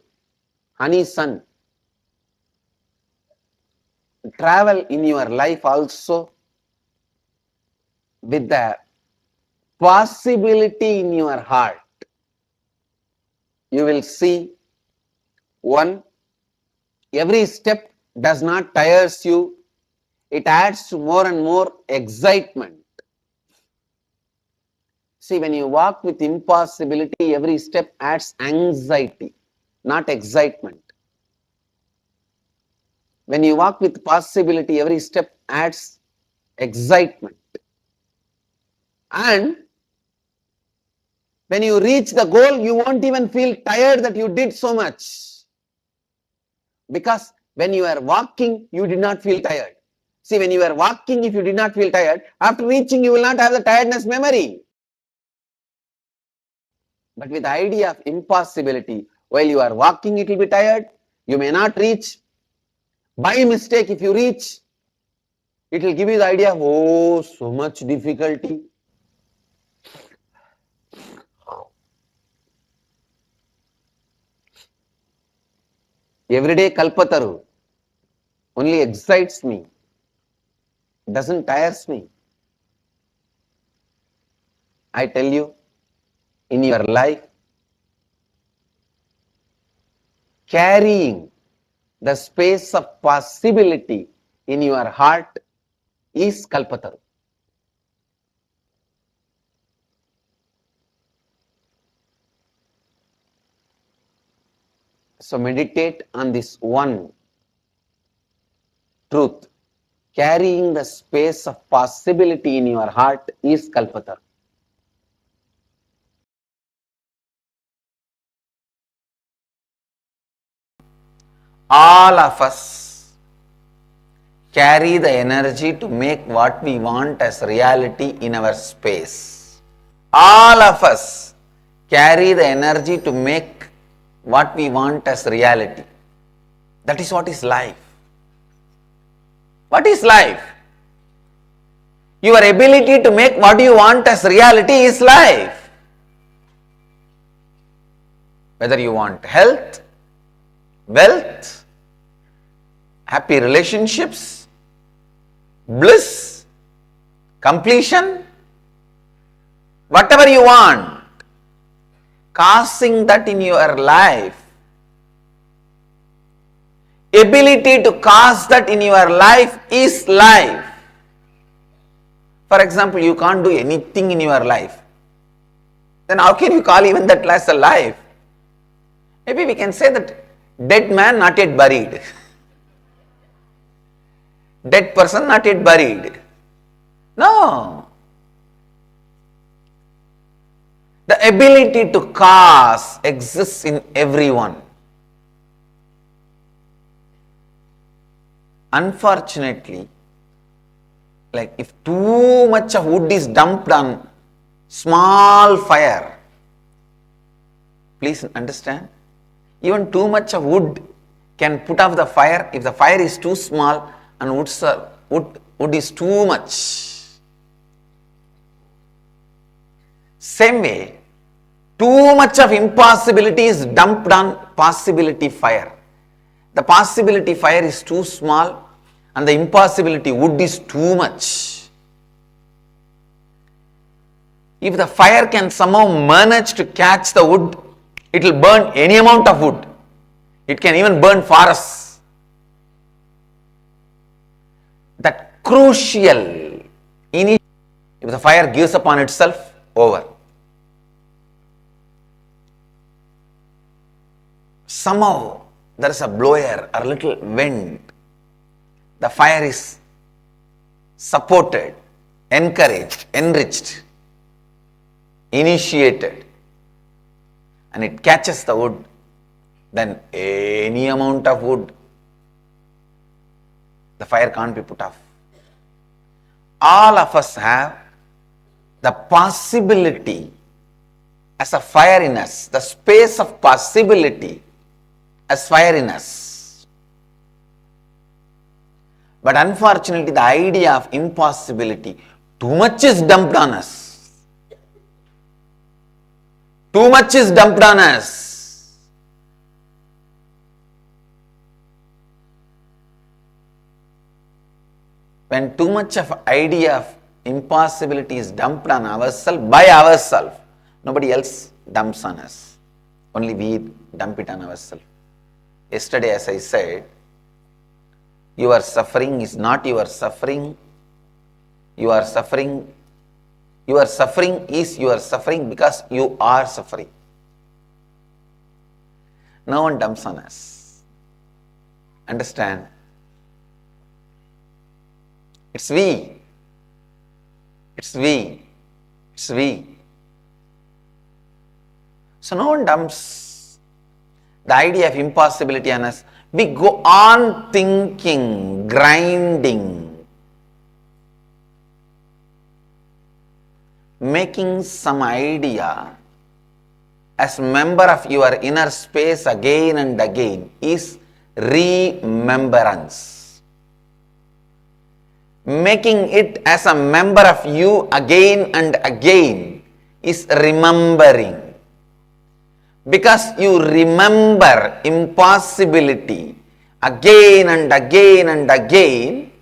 honey sun. Travel in your life also with the possibility in your heart. You will see, one, every step does not tires you. It adds to more and more excitement. See, when you walk with impossibility, every step adds anxiety, not excitement. When you walk with possibility, every step adds excitement. And when you reach the goal, you won't even feel tired that you did so much. Because when you are walking, you did not feel tired. See, when you are walking, if you did not feel tired, after reaching, you will not have the tiredness memory. But with the idea of impossibility, while you are walking, it will be tired. You may not reach. By mistake, if you reach, it will give you the idea of, oh, so much difficulty. Everyday Kalpataru only excites me, doesn't tires me. I tell you, in your life, carrying the space of possibility in your heart is Kalpataru. So meditate on this one truth. Carrying the space of possibility in your heart is Kalpataru. All of us carry the energy to make what we want as reality in our space. All of us carry the energy to make what we want as reality. That is what is life. What is life? Your ability to make what you want as reality is life. Whether you want health, wealth, happy relationships, bliss, completion, whatever you want, causing that in your life, ability to cause that in your life is life. For example, you can't do anything in your life. Then how can you call even that as a life? Maybe we can say that dead man not yet buried. Dead person not yet buried. No. The ability to cause exists in everyone. Unfortunately, like if too much of wood is dumped on small fire, please understand, even too much of wood can put off the fire if the fire is too small and wood is too much. Same way, too much of impossibility is dumped on possibility fire. The possibility fire is too small and the impossibility wood is too much. If the fire can somehow manage to catch the wood, it will burn any amount of wood. It can even burn forests. That crucial if the fire gives up on itself, over. Somehow there is a blower or little wind. The fire is supported, encouraged, enriched, initiated, and it catches the wood, then any amount of wood, the fire can't be put off. All of us have the possibility as a fire in us, the space of possibility as fire in us. But unfortunately, the idea of impossibility, too much is dumped on us. Too much is dumped on us. When too much of idea of impossibility is dumped on ourselves, by ourselves, nobody else dumps on us. Only we dump it on ourselves. Yesterday, as I said, your suffering is not your suffering. Your suffering is your suffering because you are suffering. No one dumps on us. Understand? It's we. It's we. It's we. So no one dumps the idea of impossibility on us. We go on thinking, grinding, making some idea as member of your inner space again and again is remembrance. Making it as a member of you again and again is remembering. Because you remember impossibility again and again and again,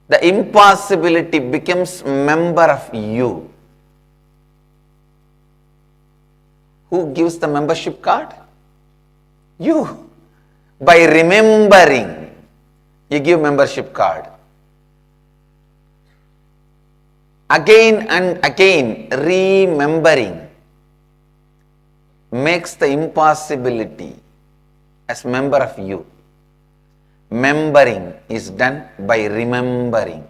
the impossibility becomes member of you. Who gives the membership card? You. By remembering, you give membership card. Again and again, remembering makes the impossibility as member of you. Membering is done by remembering.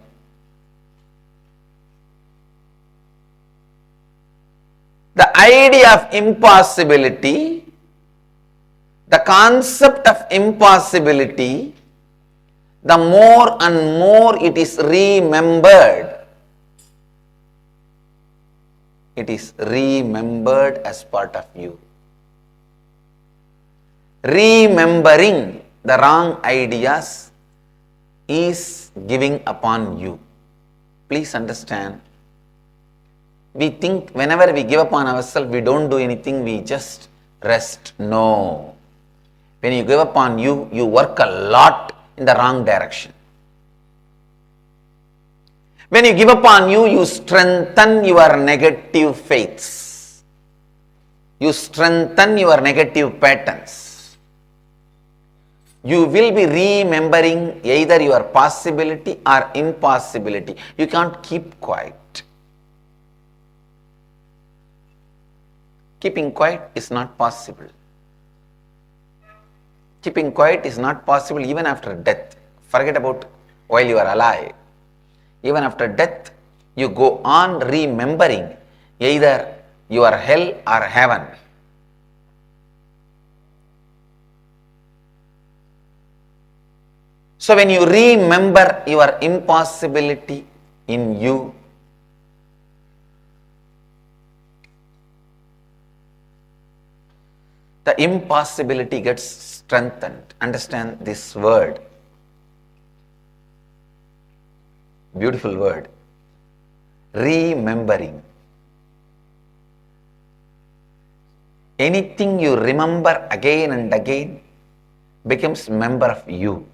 The idea of impossibility, the concept of impossibility, the more and more it is remembered, it is remembered as part of you. Remembering the wrong ideas is giving upon you. Please understand. We think whenever we give upon ourselves, we don't do anything, we just rest. No. When you give upon you, you work a lot in the wrong direction. When you give upon you, you strengthen your negative faiths. You strengthen your negative patterns. You will be remembering either your possibility or impossibility. You can't keep quiet. Keeping quiet is not possible. Keeping quiet is not possible even after death. Forget about while you are alive. Even after death, you go on remembering either your hell or heaven. So when you remember your impossibility in you, the impossibility gets strengthened. Understand this word. Beautiful word. Remembering. Anything you remember again and again becomes member of you,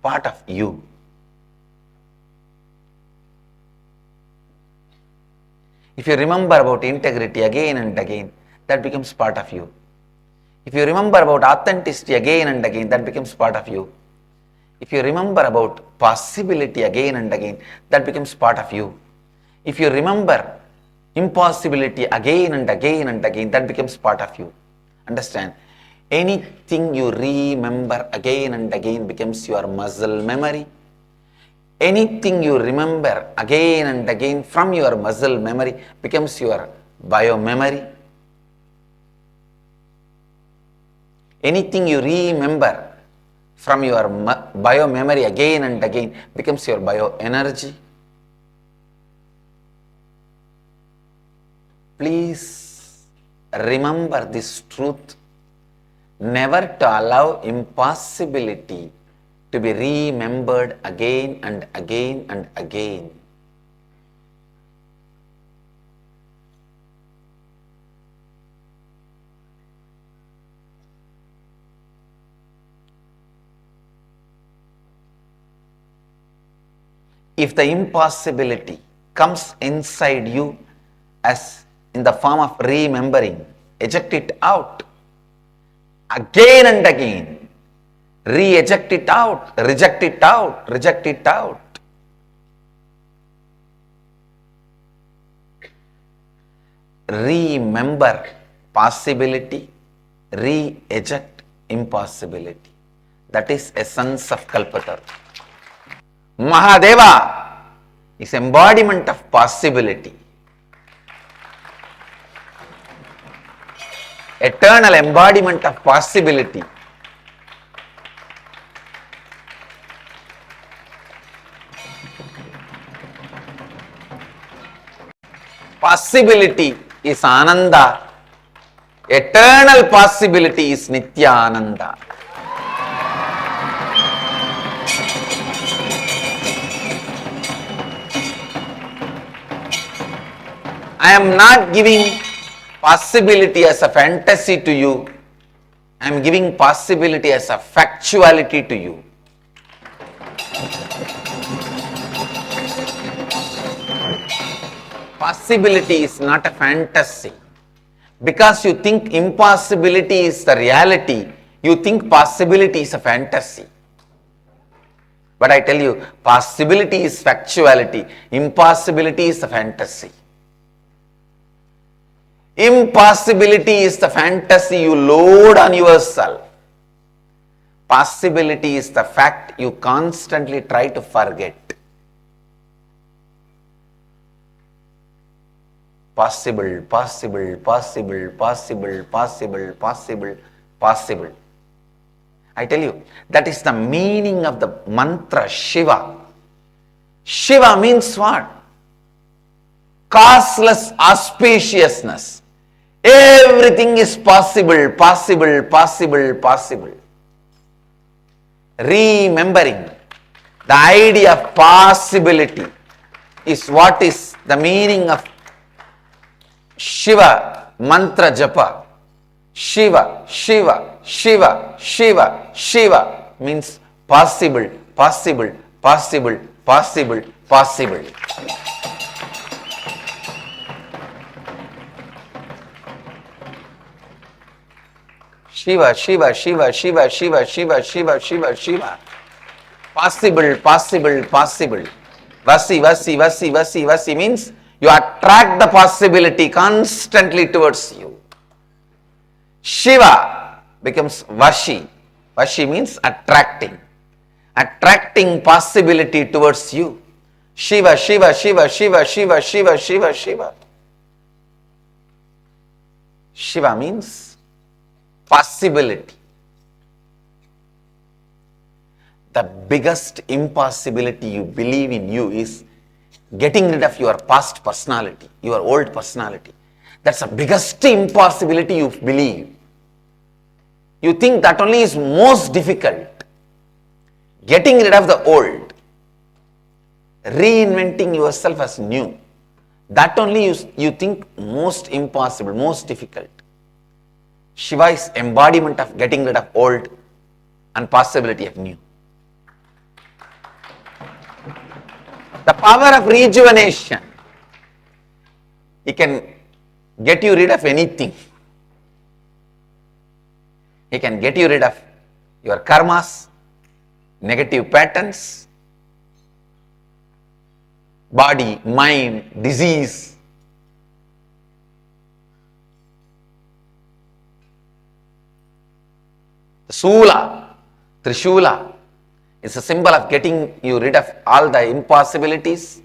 part of you. If you remember about integrity again and again, that becomes part of you. If you remember about authenticity again and again, that becomes part of you. If you remember about possibility again and again, that becomes part of you. If you remember impossibility again and again and again, that becomes part of you. Understand? Anything you remember again and again becomes your muscle memory. Anything you remember again and again from your muscle memory becomes your bio memory. Anything you remember from your bio memory again and again becomes your bio energy. Please remember this truth, never to allow impossibility to be remembered again and again and again. If the impossibility comes inside you as in the form of remembering, eject it out again and again. Re-eject it out, reject it out, reject it out. Remember possibility, re-eject impossibility. That is essence of Kalpataru. Mahadeva is embodiment of possibility. Eternal embodiment of possibility. Possibility is Ananda. Eternal possibility is Nitya Ananda. I am not giving possibility as a fantasy to you. I am giving possibility as a factuality to you. Possibility is not a fantasy. Because you think impossibility is the reality, you think possibility is a fantasy. But I tell you, possibility is factuality, impossibility is a fantasy. Impossibility is the fantasy you load on yourself. Possibility is the fact you constantly try to forget. Possible, possible, possible, possible, possible, possible, possible. I tell you, that is the meaning of the mantra Shiva. Shiva means what? Causeless auspiciousness. Everything is possible, possible, possible, possible. Remembering the idea of possibility is what is the meaning of Shiva mantra japa. Shiva, Shiva, Shiva, Shiva, Shiva means possible, possible, possible, possible, possible. Shiva, Shiva, Shiva, Shiva, Shiva, Shiva, Shiva, Shiva, Shiva. Possible, possible, possible. Vasi, Vasi, Vasi, Vasi, Vasi means you attract the possibility constantly towards you. Shiva becomes Vashi. Vashi means attracting. Attracting possibility towards you. Shiva, Shiva, Shiva, Shiva, Shiva, Shiva, Shiva, Shiva. Shiva means possibility. The biggest impossibility you believe in you is getting rid of your past personality, your old personality. That's the biggest impossibility you believe. You think that only is most difficult. Getting rid of the old, reinventing yourself as new. That only you think most impossible, most difficult. Shiva is embodiment of getting rid of old and possibility of new. The power of rejuvenation. He can get you rid of anything. He can get you rid of your karmas, negative patterns, body, mind, disease. The Sula, Trishula, is a symbol of getting you rid of all the impossibilities.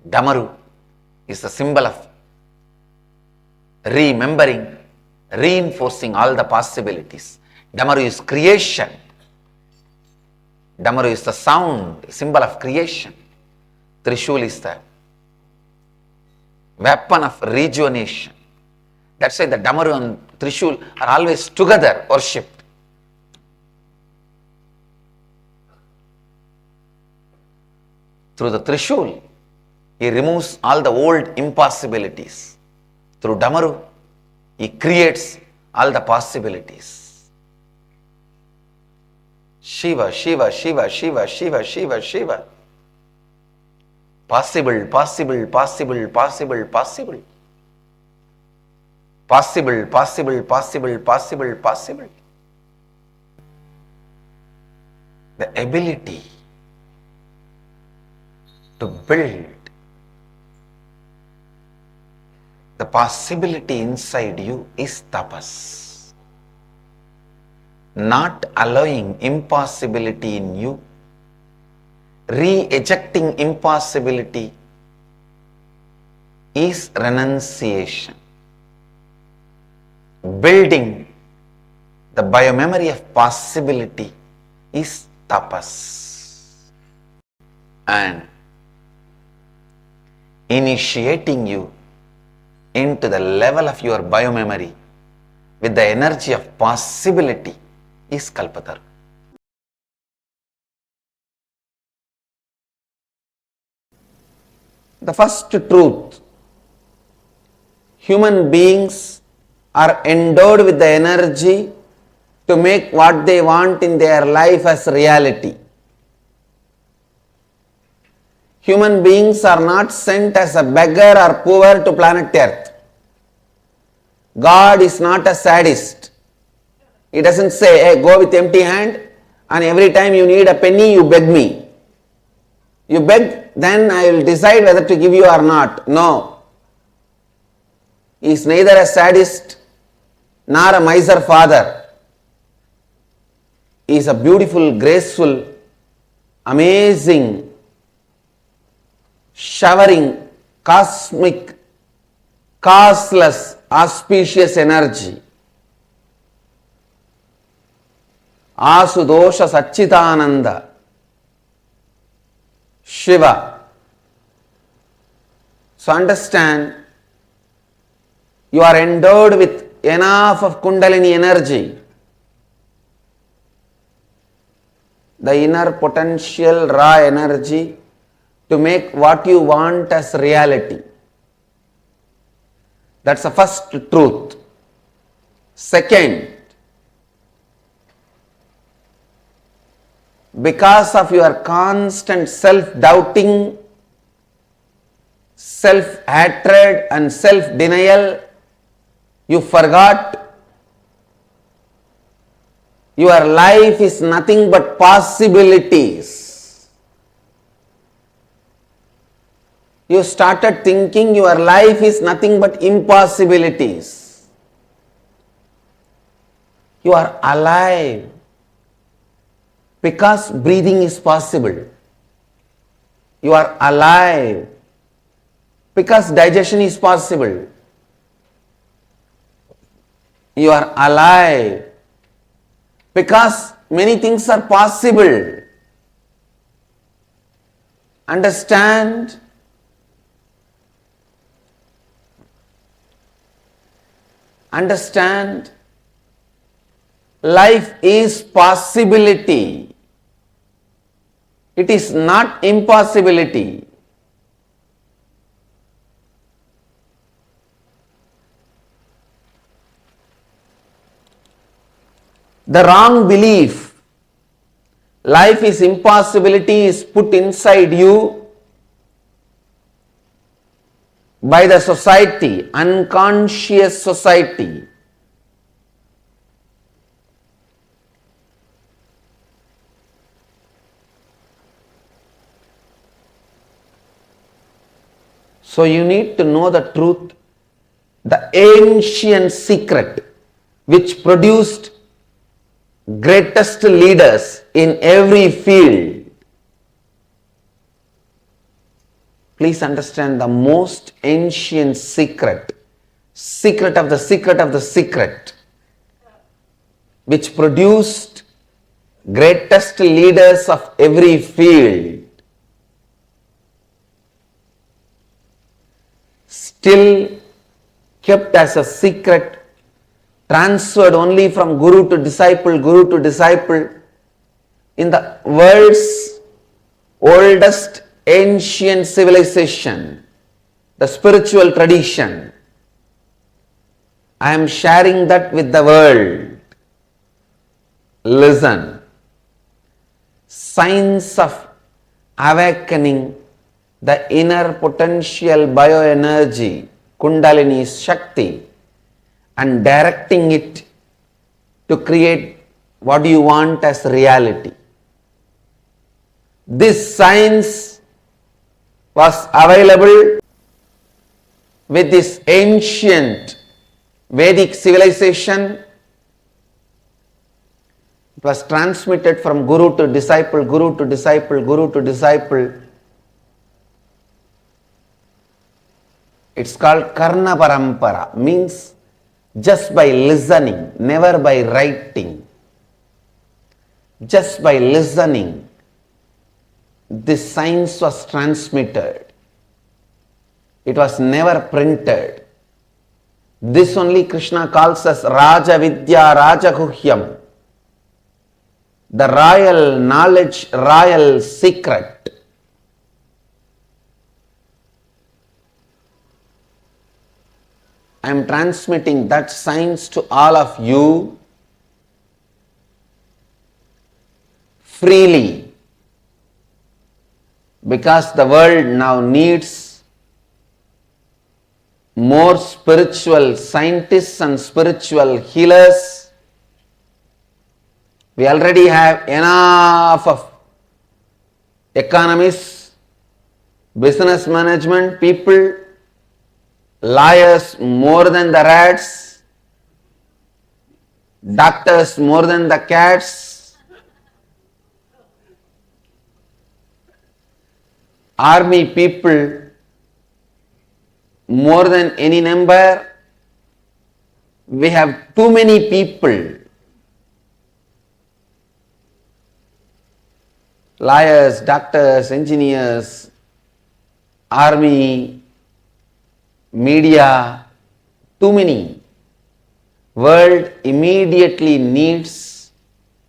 Damaru is a symbol of remembering, reinforcing all the possibilities. Damaru is creation. Damaru is the sound, symbol of creation. Trishul is the weapon of rejuvenation. That's why the Damaru and Trishul are always together worshipped. Through the Trishul, he removes all the old impossibilities. Through Damaru, he creates all the possibilities. Shiva, Shiva, Shiva, Shiva, Shiva, Shiva, Shiva. Possible, possible, possible, possible, possible. Possible, possible, possible, possible, possible. The ability to build the possibility inside you is tapas. Not allowing impossibility in you, re-ejecting impossibility is renunciation. Building the biomemory of possibility is tapas. And initiating you into the level of your biomemory with the energy of possibility is Kalpataru. The first truth, human beings are endowed with the energy to make what they want in their life as reality. Human beings are not sent as a beggar or poor to planet Earth. God is not a sadist. He doesn't say, hey, go with empty hand and every time you need a penny, you beg me. You beg, then I will decide whether to give you or not. No. He is neither a sadist nor a miser father. He is a beautiful, graceful, amazing, showering, cosmic, causeless, auspicious energy. Asudosha Satchitananda, Shiva. So understand, you are endowed with enough of Kundalini energy. The inner potential, raw energy to make what you want as reality. That's the first truth. Second, because of your constant self-doubting, self-hatred and self-denial, you forgot Your life is nothing but possibilities. You started thinking your life is nothing but impossibilities. You are alive because breathing is possible. You are alive because digestion is possible. You are alive because many things are possible. Understand? Understand? Life is possibility. It is not impossibility. The wrong belief, life is impossibility, is put inside you by the society, unconscious society. So you need to know the truth, the ancient secret which produced greatest leaders in every field. Please understand the most ancient secret, secret of the secret of the secret, which produced greatest leaders of every field. Still kept as a secret, transferred only from guru to disciple in the world's oldest ancient civilization, the spiritual tradition. I am sharing that with the world. Listen. Science of awakening the inner potential bioenergy, Kundalini Shakti, and directing it to create what you want as reality. This science was available with this ancient Vedic civilization. It was transmitted from guru to disciple, guru to disciple, guru to disciple. It's called Karna Parampara, means just by listening, never by writing. Just by listening, this science was transmitted. It was never printed. This only Krishna calls as Raja Vidya Rajaguhyam, the royal knowledge, royal secret. I am transmitting that science to all of you freely, because the world now needs more spiritual scientists and spiritual healers. We already have enough of economists, business management people, lawyers more than the rats, doctors more than the cats, army people more than any number. We have too many people. Lawyers, doctors, engineers, army, media, too many. World immediately needs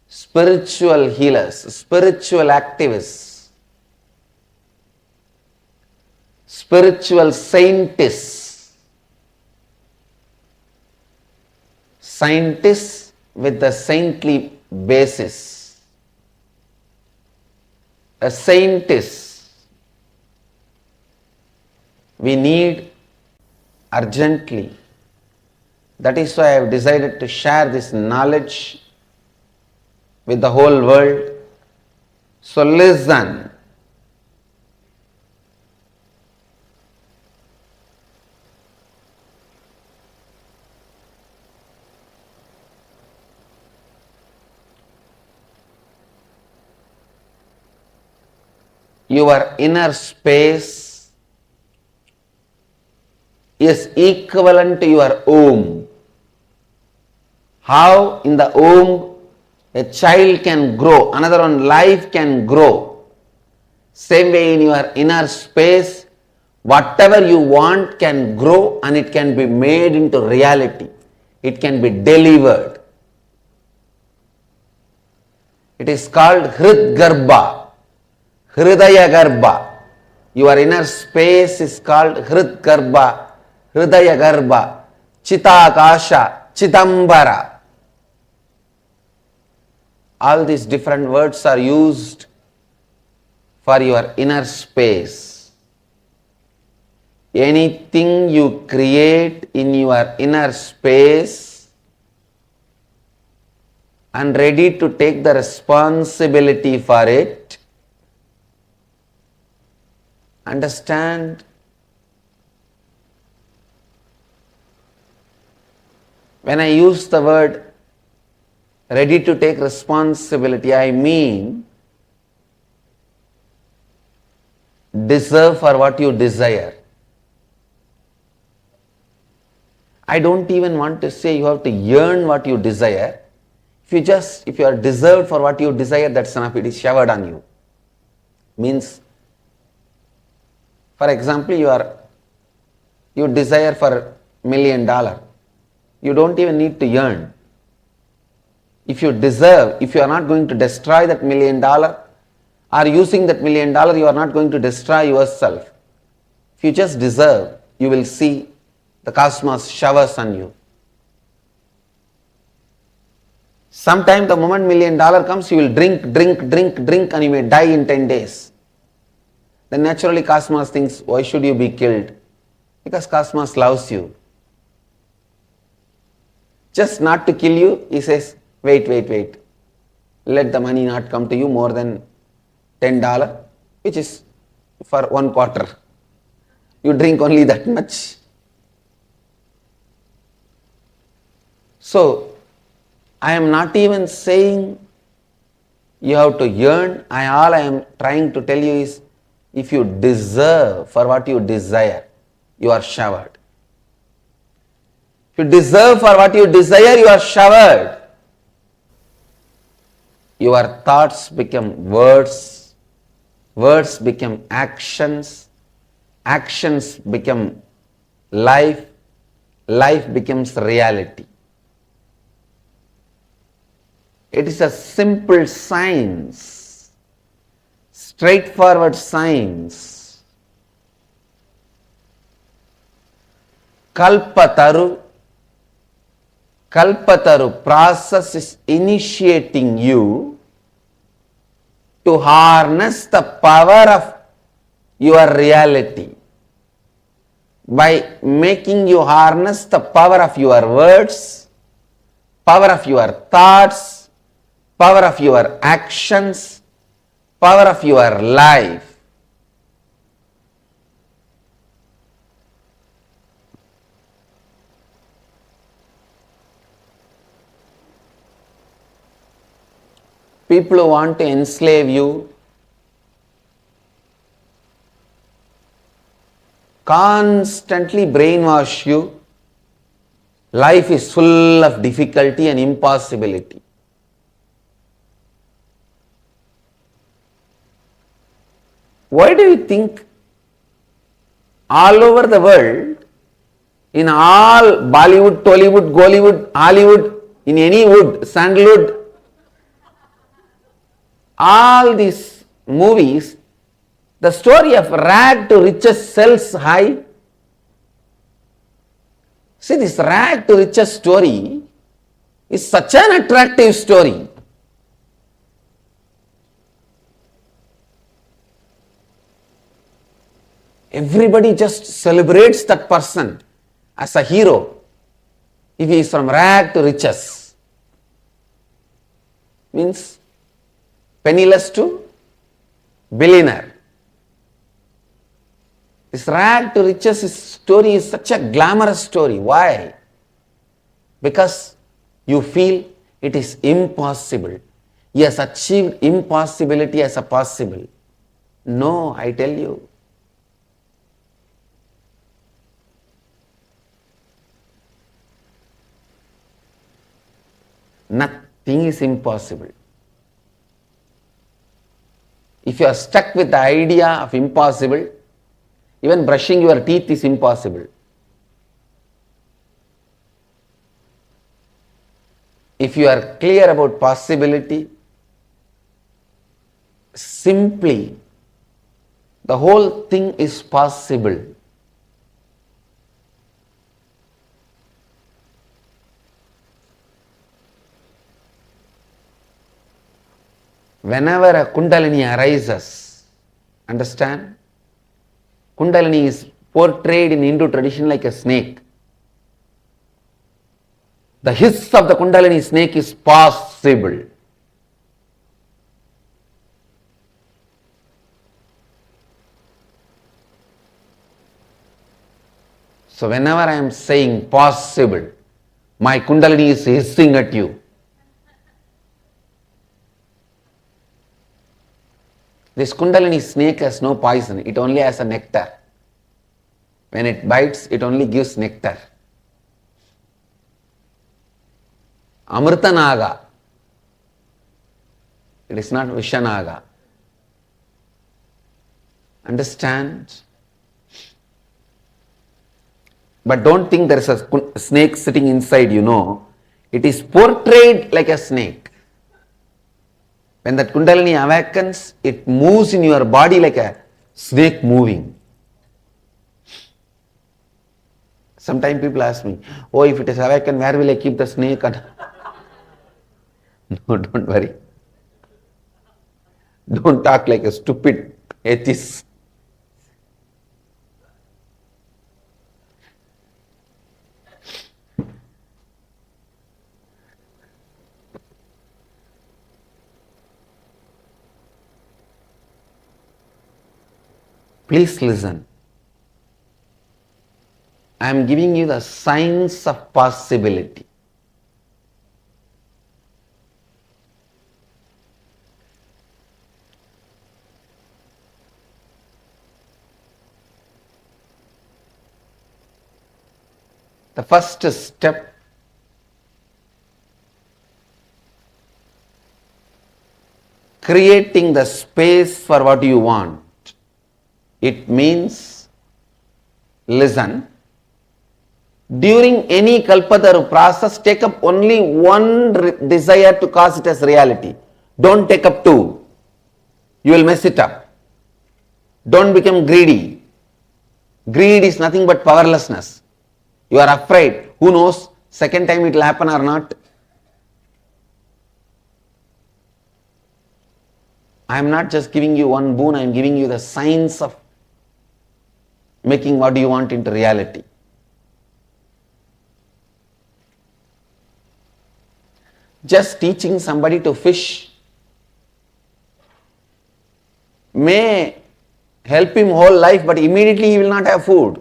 spiritual healers, spiritual activists, spiritual scientists, scientists with the saintly basis. A scientist we need urgently. That is why I have decided to share this knowledge with the whole world. So listen. Your inner space is equivalent to your womb. How in the womb a child can grow, another one life can grow. Same way in your inner space, whatever you want can grow and it can be made into reality. It can be delivered. It is called Hrid Garbha, Hridaya Garbha. Your inner space is called Hrid Garbha, Hridaya Garbha, Chitakasha, Chitambara. All these different words are used for your inner space. Anything you create in your inner space and ready to take the responsibility for it, understand, when I use the word ready to take responsibility, I mean deserve for what you desire. I don't even want to say you have to yearn what you desire. If you are deserved for what you desire, that's enough. It is showered on you. Means, for example, you desire for $1 million. You don't even need to yearn. If you deserve, if you are not going to destroy that $1 million, or using that $1 million, you are not going to destroy yourself. If you just deserve, you will see the cosmos showers on you. Sometime the moment $1 million comes, you will drink, and you may die in 10 days. Then naturally cosmos thinks, why should you be killed? Because cosmos loves you. Just not to kill you, he says, wait. Let the money not come to you more than $10, which is for 1 quarter. You drink only that much. So, I am not even saying you have to yearn. All I am trying to tell you is, if you deserve for what you desire, you are showered. If you deserve for what you desire, you are showered. Your thoughts become words, words become actions, actions become life, life becomes reality. It is a simple science, straightforward science. Kalpataru process is initiating you to harness the power of your reality by making you harness the power of your words, power of your thoughts, power of your actions, power of your life. People who want to enslave you, constantly brainwash you. Life is full of difficulty and impossibility. Why do you think all over the world, in all Bollywood, Tollywood, Gollywood, Hollywood, in any wood, sandalwood, all these movies, the story of rag to riches sells high? See, this rag to riches story is such an attractive story. Everybody just celebrates that person as a hero if he is from rag to riches. means penniless to billionaire. This rag to riches story is such a glamorous story. Why? Because you feel it is impossible. He has achieved impossibility as a possible. No, I tell you. Nothing is impossible. If you are stuck with the idea of impossible, even brushing your teeth is impossible. If you are clear about possibility, simply the whole thing is possible. Whenever a Kundalini arises, understand? Kundalini is portrayed in Hindu tradition like a snake. The hiss of the Kundalini snake is possible. So whenever I am saying possible, my Kundalini is hissing at you. This Kundalini snake has no poison, it only has a nectar. When it bites, it only gives nectar. Amritanaga. It is not Vishanaga. Understand? But don't think there is a snake sitting inside, It is portrayed like a snake. When that Kundalini awakens, it moves in your body like a snake moving. Sometimes people ask me, oh, if it is awakened, where will I keep the snake? No, don't worry. Don't talk like a stupid atheist. Please listen. I am giving you the science of possibility. The first step creating the space for what you want. It means, listen, during any Kalpataru process, take up only one desire to cause it as reality. Don't take up two. You will mess it up. Don't become greedy. Greed is nothing but powerlessness. You are afraid. Who knows, second time it will happen or not? I am not just giving you one boon, I am giving you the science of making what you want into reality. Just teaching somebody to fish may help him whole life, but immediately he will not have food.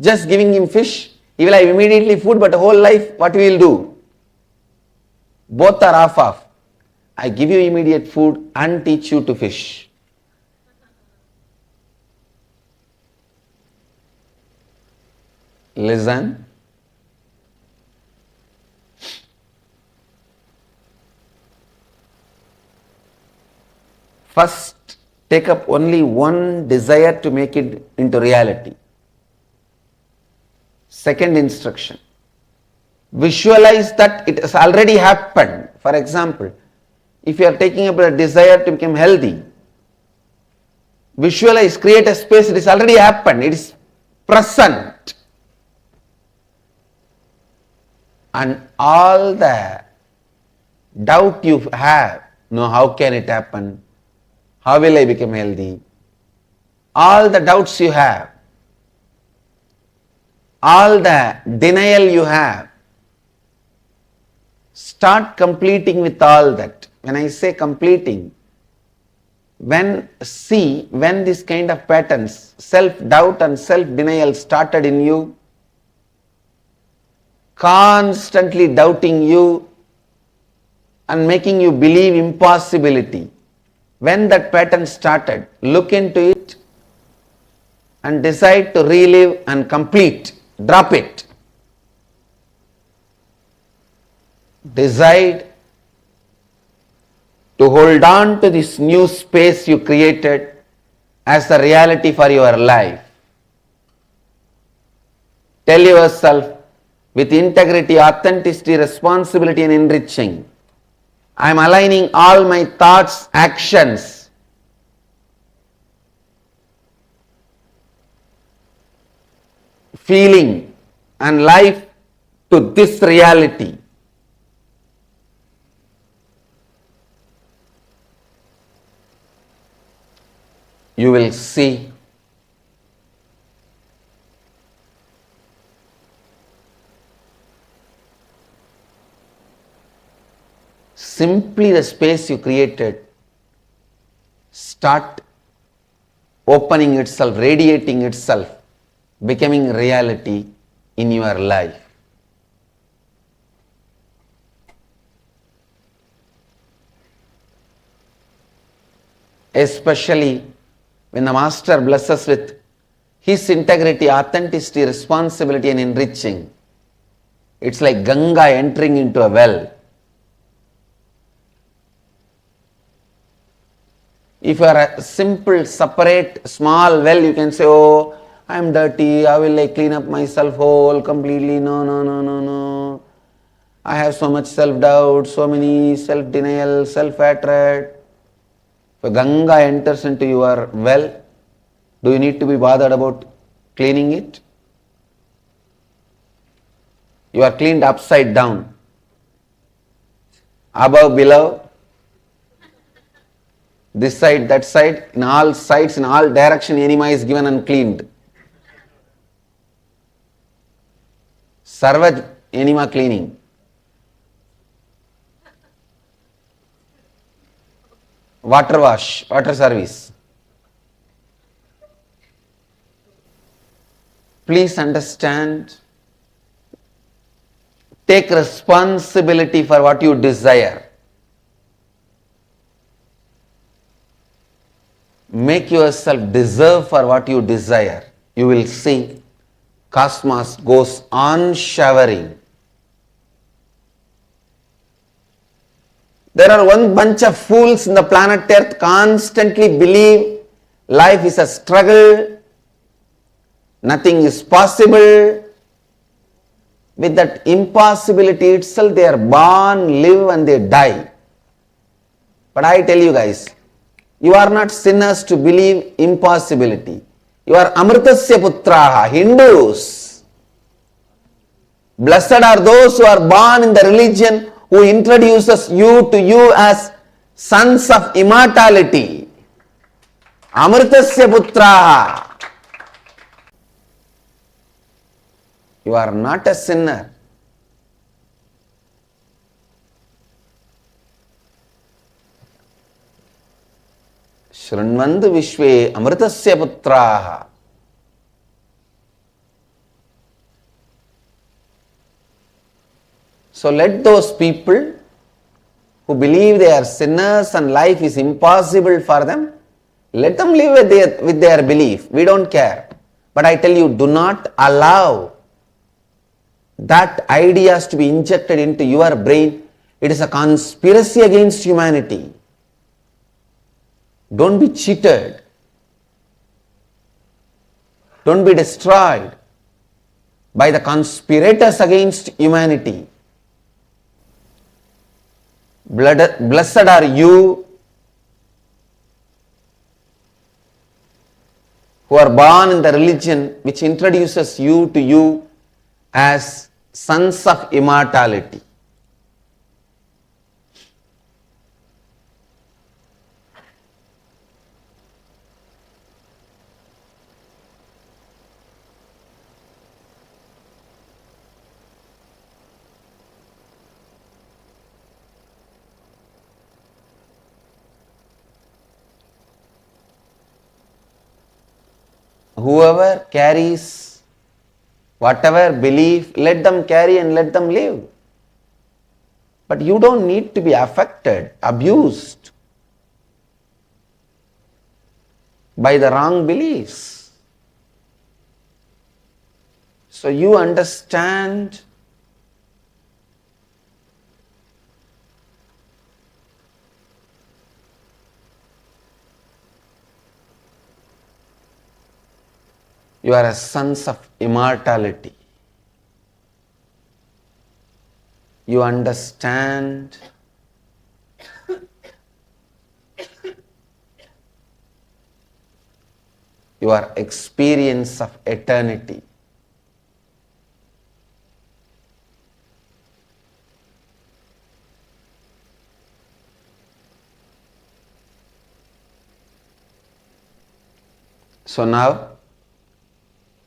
Just giving him fish, he will have immediately food, but whole life what we will do? Both are off. I give you immediate food and teach you to fish. Listen. First, take up only one desire to make it into reality. Second instruction, visualize that it has already happened. For example, if you are taking up a desire to become healthy, visualize, create a space, it has already happened, it is present. And all the doubt you have, how can it happen? How will I become healthy? All the doubts you have, all the denial you have, start completing with all that. When I say completing, when this kind of patterns, self-doubt and self-denial started in you, constantly doubting you and making you believe impossibility, when that pattern started, look into it and decide to relive and complete. Drop it. Decide to hold on to this new space you created as a reality for your life. Tell yourself with integrity, authenticity, responsibility and enriching, I am aligning all my thoughts, actions, feeling and life to this reality. You will see simply the space you created start opening itself, radiating itself, becoming reality in your life. Especially when the Master blesses with his integrity, authenticity, responsibility and enriching. It's like Ganga entering into a well. If you are a simple, separate, small well, you can say, oh, I am dirty, how will I clean up myself whole, completely? No, no, no, no, no. I have so much self-doubt, so many self-denial, self-hatred. If Ganga enters into your well, do you need to be bothered about cleaning it? You are cleaned upside down. Above, below, this side, that side, in all sides, in all direction, enema is given and cleaned. Sarvaj enema cleaning. Water wash, water service. Please understand, take responsibility for what you desire. Make yourself deserve for what you desire. You will see cosmos goes on showering. There are one bunch of fools in the planet Earth constantly believe life is a struggle, nothing is possible. With that impossibility itself, they are born, live and they die. But I tell you guys, you are not sinners to believe impossibility. You are Amritasya Putraha, Hindus. Blessed are those who are born in the religion who introduces you to you as sons of immortality. Amritasya Putraha. You are not a sinner. Shranvandu Vishwe Amritasya Putraha. So let those people who believe they are sinners and life is impossible for them, let them live with their belief. We don't care. But I tell you, do not allow that ideas to be injected into your brain. It is a conspiracy against humanity. Don't be cheated. Don't be destroyed by the conspirators against humanity. Blessed are you who are born in the religion which introduces you to you as sons of immortality. whoever carries whatever belief, let them carry and let them live. But you don't need to be affected, abused by the wrong beliefs. So you understand you are a sons of immortality. You understand your experience of eternity. So now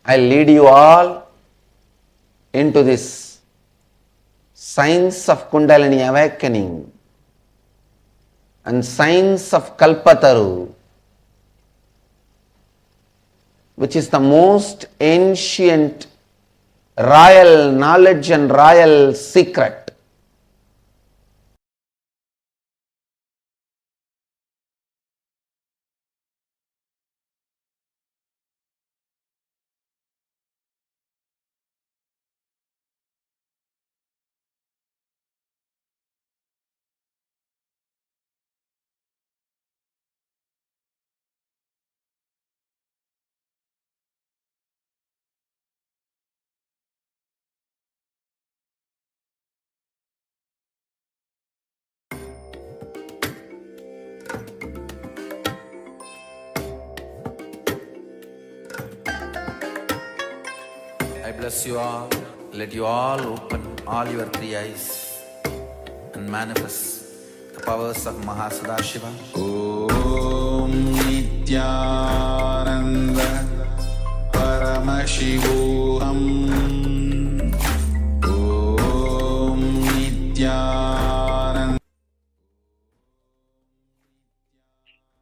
I lead you all into this science of Kundalini awakening and science of Kalpataru, which is the most ancient royal knowledge and royal secret. I bless you all. Let you all open all your three eyes and manifest the powers of Mahasadashiva. Om Nityananda Paramashivoham. Om Nityananda.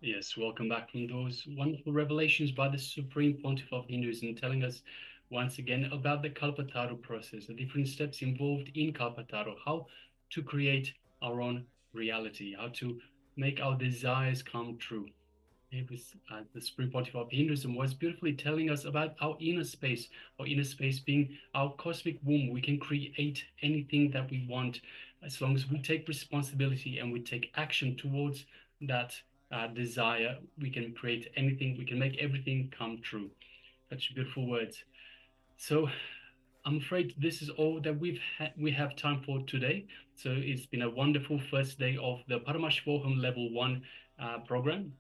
Yes, welcome back from those wonderful revelations by the Supreme Pontiff of Hinduism, telling us once again about the Kalpataru process, the different steps involved in Kalpataru, how to create our own reality, how to make our desires come true. It was the Supreme Pontiff of Hinduism was beautifully telling us about our inner space being our cosmic womb. We can create anything that we want as long as we take responsibility and we take action towards that desire. We can create anything, we can make everything come true. Such beautiful words. So I'm afraid this is all that we have time for today. So it's been a wonderful first day of the Paramashivoham Level 1 program.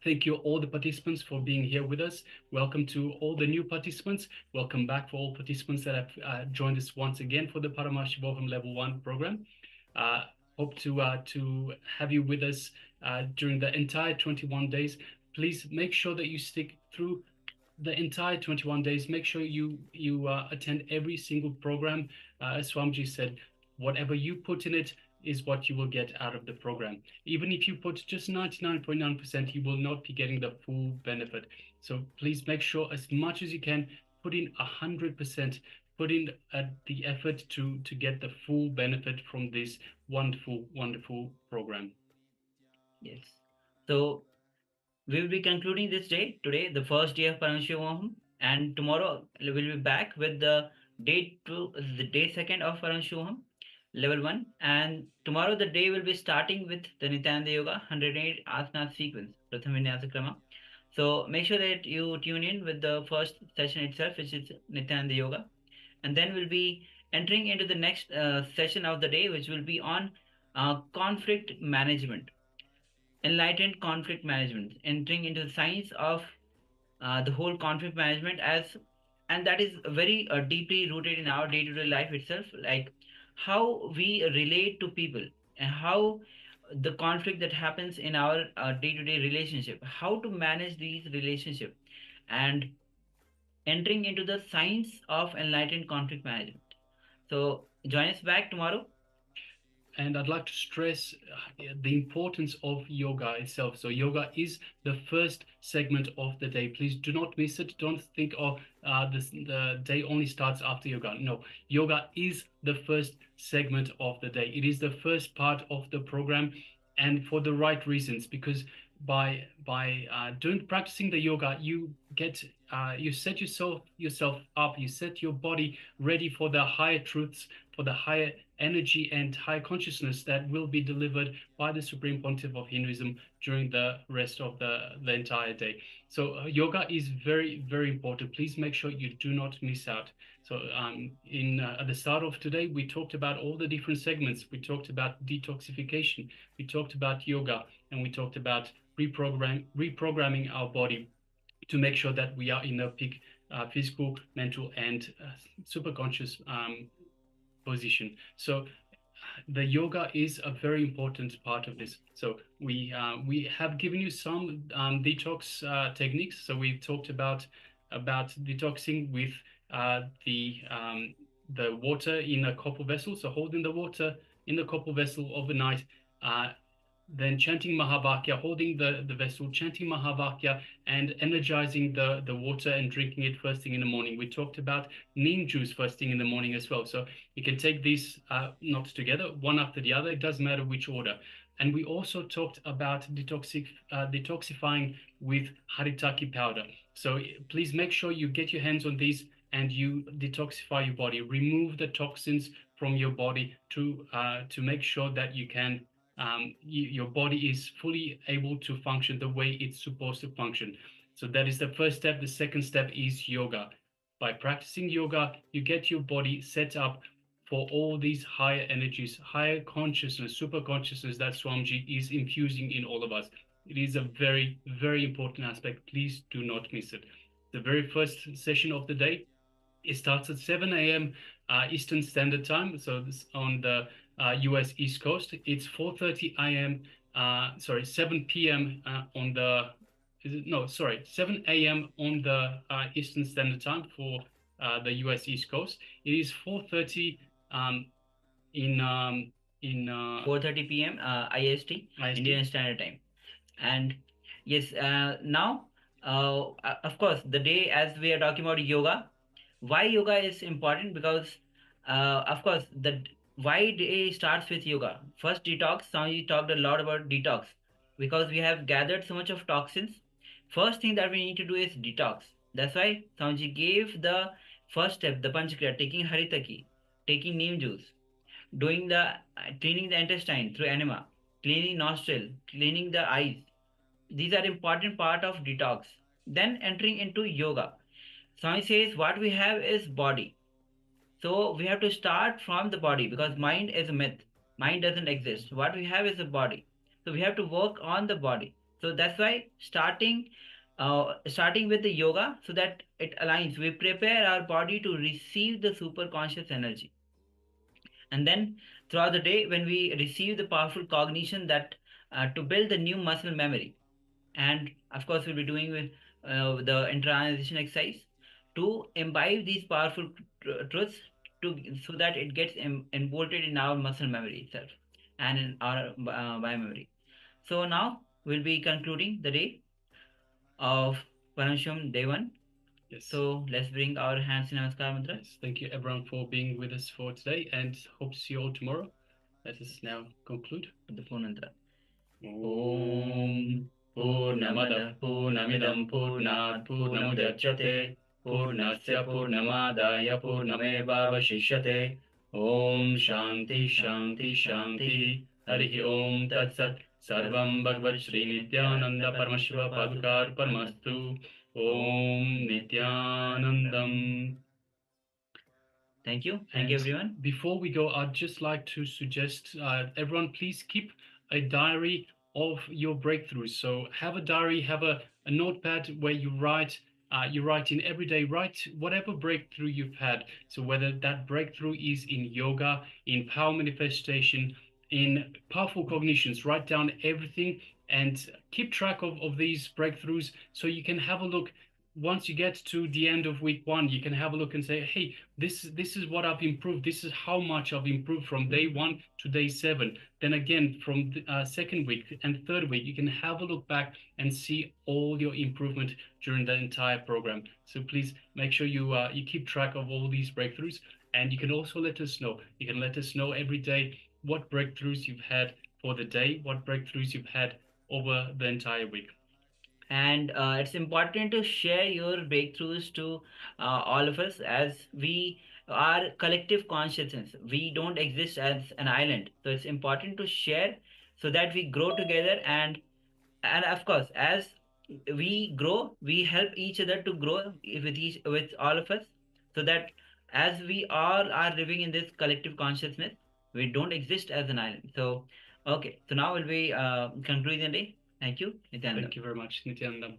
Thank you all the participants for being here with us. Welcome to all the new participants. Welcome back for all participants that have joined us once again for the Paramashivoham Level 1 program. Hope to have you with us during the entire 21 days. Please make sure that you stick through the entire 21 days. Make sure you attend every single program. As Swamiji said, whatever you put in it is what you will get out of the program. Even if you put just 99.9%, you will not be getting the full benefit. So please make sure as much as you can, put in 100%, put in the effort to get the full benefit from this wonderful, wonderful program. Yes. So we will be concluding this day today, the first day of Paramashivoham, and tomorrow we'll be back with the day second of Paramashivoham, level 1. And tomorrow the day will be starting with the Nityananda Yoga 108 asana sequence, Pratham Vinyasa Krama. So make sure that you tune in with the first session itself, which is Nityananda Yoga, and then we'll be entering into the next session of the day, which will be on conflict management, enlightened conflict management, entering into the science of the whole conflict management, as and that is very deeply rooted in our day-to-day life itself, like how we relate to people and how the conflict that happens in our day-to-day relationship, how to manage these relationships, and entering into the science of enlightened conflict management. So join us back tomorrow. and I'd like to stress the importance of yoga itself. So yoga is the first segment of the day. Please do not miss it. Don't think, oh, the day only starts after yoga. No, yoga is the first segment of the day. It is the first part of the program, and for the right reasons, because by practicing the yoga, you get you set yourself up, you set your body ready for the higher truths, for the higher energy and higher consciousness that will be delivered by the Supreme Pontiff of Hinduism during the rest of the entire day. So yoga is very, very important. Please make sure you do not miss out. So at the start of today, we talked about all the different segments. We talked about detoxification, we talked about yoga, and we talked about reprogramming our body to make sure that we are in a peak physical, mental, and superconscious position. So the yoga is a very important part of this. So we have given you some detox techniques. So we talked about detoxing with the water in a copper vessel. So holding the water in the copper vessel overnight, then chanting Mahavakya, holding the vessel, chanting Mahavakya, and energizing the water and drinking it first thing in the morning. We talked about neem juice first thing in the morning as well. So you can take these not together, one after the other. It doesn't matter which order. And we also talked about detoxifying with Haritaki powder. So please make sure you get your hands on these and you detoxify your body. Remove the toxins from your body to make sure that you can your body is fully able to function the way it's supposed to function. So that is the first step. The second step is yoga. By practicing yoga, you get your body set up for all these higher energies, higher consciousness, super consciousness that Swamiji is infusing in all of us. It is a very, very important aspect. Please do not miss it. The very first session of the day, it starts at 7 a.m. Eastern Standard Time. So this on the US East Coast. It's 4:30 a.m. 7 p.m. on the 7 a.m. on the Eastern Standard Time for the US East Coast. It is 4:30 in 4:30 p.m. IST, Indian Standard Time. And yes, now of course the day, as we are talking about yoga, why yoga is important, because of course the why day starts with yoga. First, detox. Swami talked a lot about detox, because we have gathered so much of toxins. First thing that we need to do is detox. That's why Swamiji gave the first step, the Panchakriya, taking Haritaki, taking neem juice, doing the cleaning the intestine through enema, cleaning nostril, cleaning the eyes. These are important part of detox. Then entering into yoga. Swami says what we have is body. So we have to start from the body, because mind is a myth. Mind doesn't exist. What we have is a body. So we have to work on the body. So that's why starting with the yoga, so that it aligns. We prepare our body to receive the super conscious energy. And then throughout the day, when we receive the powerful cognition, that to build the new muscle memory. And of course, we'll be doing with the internalization exercise to imbibe these powerful truths, so that it gets emboldened in our muscle memory itself and in our biomemory. So now we'll be concluding the day of Paramashivaham day 1. Yes. So let's bring our hands in Namaskar mantra. Yes. Thank you everyone for being with us for today, and hope to see you all tomorrow. Let us now conclude with the phone mantra. Om Purnamada Purnamidam Purnat Purnamudachyate Purnasya Purnamadaya Purnamevavashishyate. Om Shanti Shanti Shanti. Harihi Om Tat Sat. Sarvam Bhagavad Shri Nityananda Paramashiva Padukar Paramastu. Om Nityanandam. Thank you. Thank you, everyone. Before we go, I'd just like to suggest everyone please keep a diary of your breakthroughs. So have a diary, have a notepad where you write in every day, write whatever breakthrough you've had. So whether that breakthrough is in yoga, in power manifestation, in powerful cognitions, write down everything and keep track of these breakthroughs, so you can have a look once you get to the end of week 1, you can have a look and say, hey, this is what I've improved. This is how much I've improved from day 1 to day 7. Then again, from the second week and third week, you can have a look back and see all your improvement during the entire program. So please make sure you keep track of all these breakthroughs, and you can also let us know. You can let us know every day what breakthroughs you've had for the day, what breakthroughs you've had over the entire week. And it's important to share your breakthroughs to all of us, as we are collective consciousness. We don't exist as an island, so it's important to share so that we grow together. And of course, as we grow, we help each other to grow with all of us, so that as we all are living in this collective consciousness, we don't exist as an island. So okay, so now we'll be concluding the day. Thank you, Nityananda. Thank you very much, Nityananda.